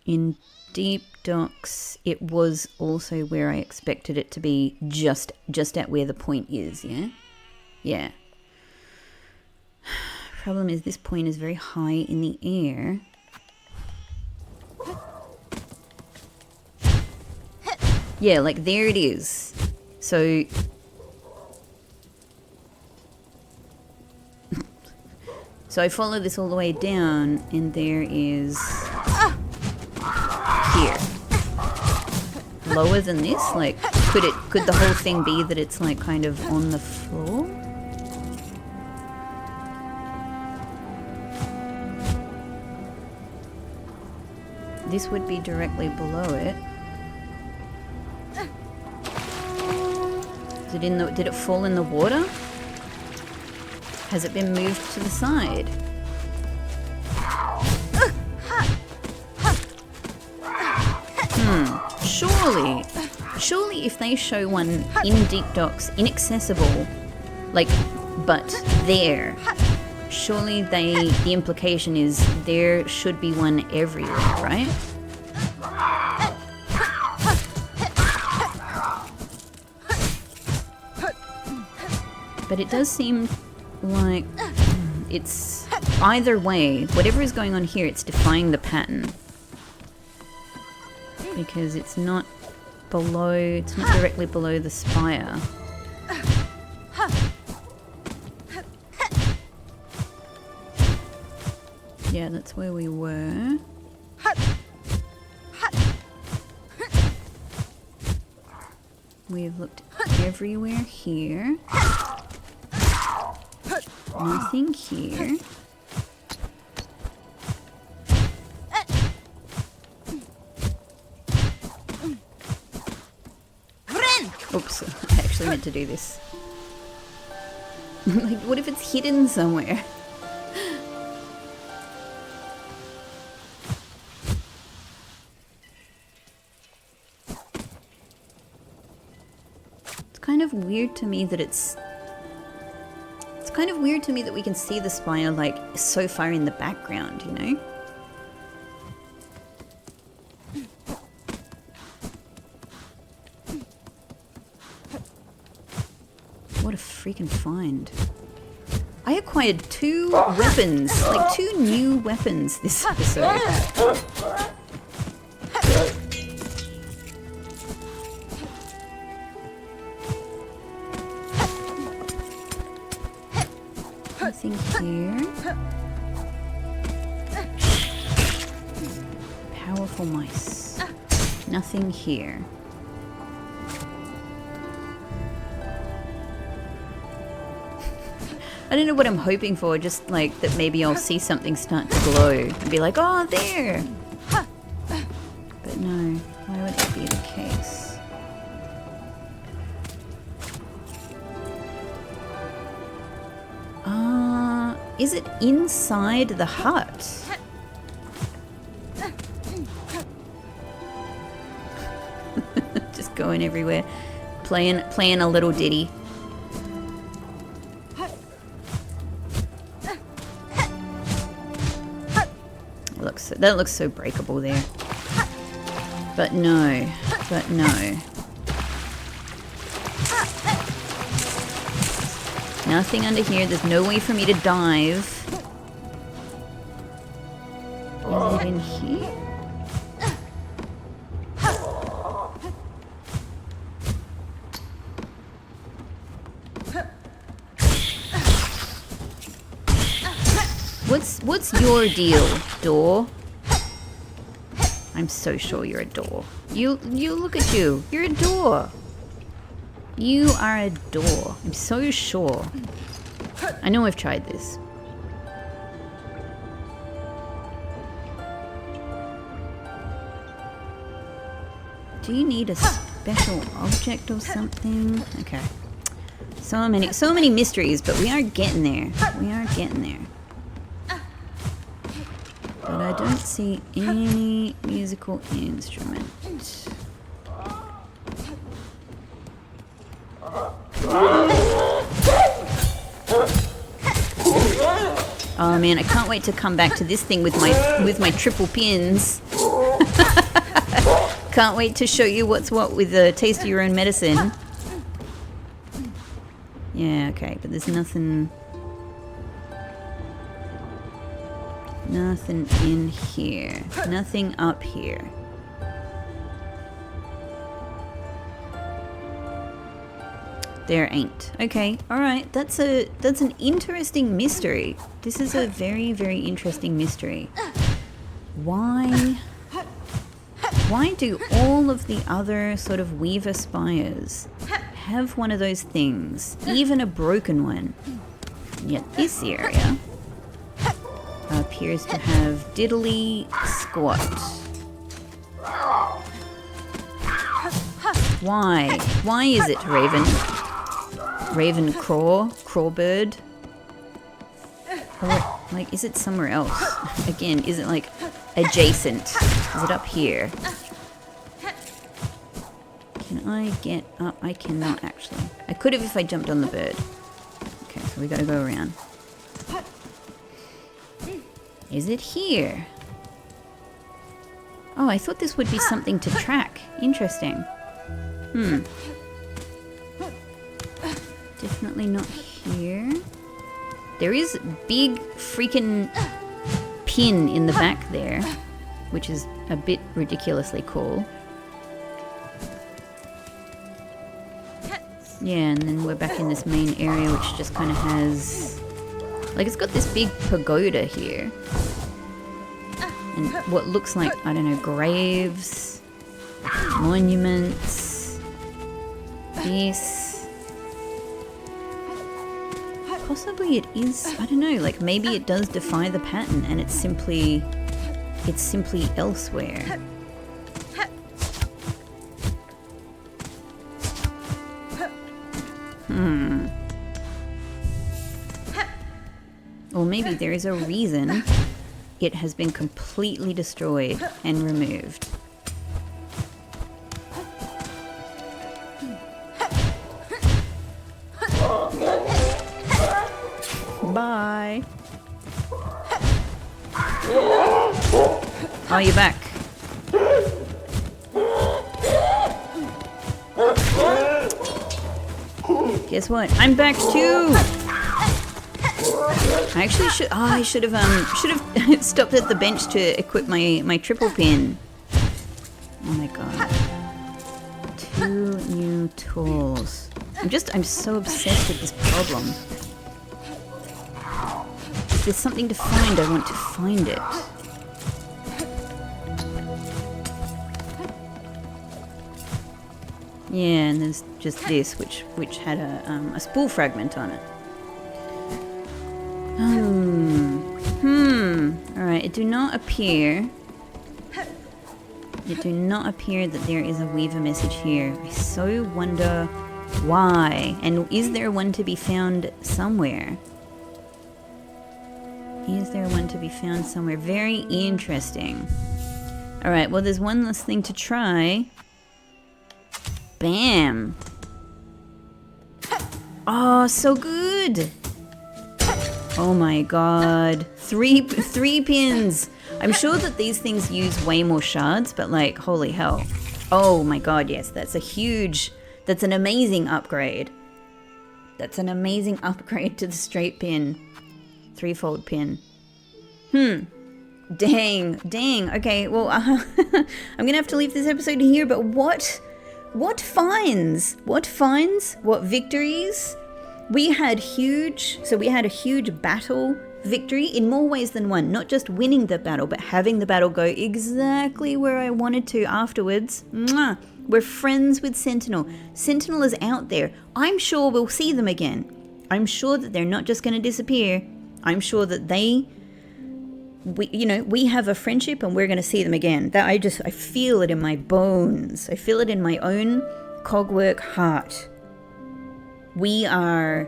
In deep docks, it was also where I expected it to be, just at where the point is, yeah? Yeah. Problem is this point is very high in the air. Yeah, like there it is. So so I follow this all the way down and there is here. Lower than this? Like could the whole thing be that it's like kind of on the floor? This would be directly below it. Did it fall in the water? Has it been moved to the side? Surely if they show one in deep docks, inaccessible, like, but there, surely the implication is there should be one everywhere, right? But it does seem like it's either way, whatever is going on here, it's defying the pattern. Because it's not below, it's not directly below the spire. Yeah, that's where we were. We've looked everywhere here. Nothing here. Oops, I actually meant to do this. Like, what if it's hidden somewhere? It's kind of weird to me that it's kind of weird to me that we can see the spire, like, so far in the background, you know? What a freaking find. I acquired 2 weapons, like 2 new weapons this episode. Nothing here. Powerful mice. Nothing here. I don't know what I'm hoping for, just like that maybe I'll see something start to glow and be like, oh, there! But no, why would that be the case? Is it inside the hut? Just going everywhere, playing a little ditty. That looks so breakable there. But no. But no. Nothing under here. There's no way for me to dive. Is it in here? What's your deal, door? I'm so sure you're a door. You look at you. You're a door. You are a door. I'm so sure. I know I've tried this. Do you need a special object or something? Okay. So many mysteries, but we are getting there. We are getting there. But I don't see any musical instrument. Oh man, I can't wait to come back to this thing with my triple pins. Can't wait to show you what's what with the taste of your own medicine. Yeah, okay, but there's nothing in here. Nothing up here. There ain't. Okay, alright. That's an interesting mystery. This is a very, very interesting mystery. Why do all of the other sort of Weaver spires have one of those things? Even a broken one. And yet this area appears to have diddly squat. Why? Why is it, Raven? Raven crawbird? Or, like, is it somewhere else? Again, is it like adjacent? Is it up here? Can I get up? I cannot actually. I could have if I jumped on the bird. Okay, so we gotta go around. Is it here? Oh, I thought this would be something to track. Interesting. Definitely not here. There is a big freaking pin in the back there, which is a bit ridiculously cool. Yeah, and then we're back in this main area, which just kind of has... like, it's got this big pagoda here. And what looks like, I don't know, graves, monuments, this. Possibly it is, I don't know, like maybe it does defy the pattern and it's simply elsewhere. Or maybe there is a reason it has been completely destroyed and removed. Bye. Oh, you're back. Guess what? I'm back too. I actually should have stopped at the bench to equip my triple pin. Oh my god. 2 new tools. I'm so obsessed with this problem. If there's something to find, I want to find it. Yeah, and there's just this, which had a spool fragment on it. Alright, it do not appear that there is a Weaver message here. I so wonder why. And is there one to be found somewhere? Is there one to be found somewhere? Very interesting. Alright, well there's one last thing to try. Bam! Oh, so good! Oh my god. Three pins! I'm sure that these things use way more shards, but like, holy hell. Oh my god, yes, that's an amazing upgrade. That's an amazing upgrade to the straight pin. 3-fold pin. Dang. Okay, well, I'm gonna have to leave this episode here, but what finds? What victories? We had a huge battle victory in more ways than one. Not just winning the battle, but having the battle go exactly where I wanted to afterwards. Mwah! We're friends with Sentinel. Sentinel is out there. I'm sure we'll see them again. I'm sure that they're not just going to disappear. I'm sure that we have a friendship and we're going to see them again. That I feel it in my bones. I feel it in my own cogwork heart. We are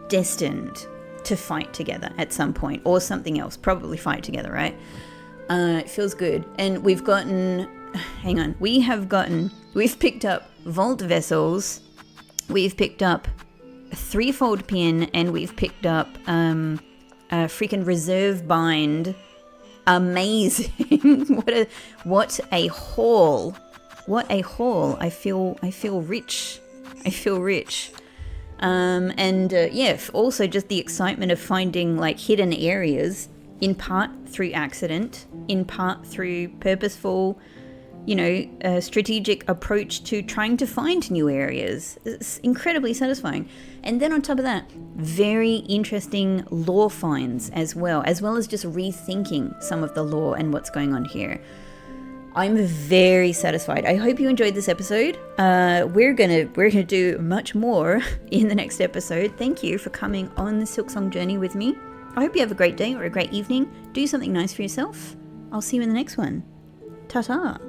destined to fight together at some point, or something else. Probably fight together, right? It feels good. And we've gotten... Hang on. We've picked up Vault Vessels. We've picked up a 3-fold pin, and we've picked up a freaking Reserve Bind. Amazing. What a haul. What a haul. I feel rich. Also just the excitement of finding like hidden areas, in part through accident, in part through purposeful, strategic approach to trying to find new areas. It's incredibly satisfying. And then on top of that, very interesting lore finds as well as just rethinking some of the lore and what's going on here. I'm very satisfied. I hope you enjoyed this episode. We're gonna do much more in the next episode. Thank you for coming on the Silksong journey with me. I hope you have a great day or a great evening. Do something nice for yourself. I'll see you in the next one. Ta-ta.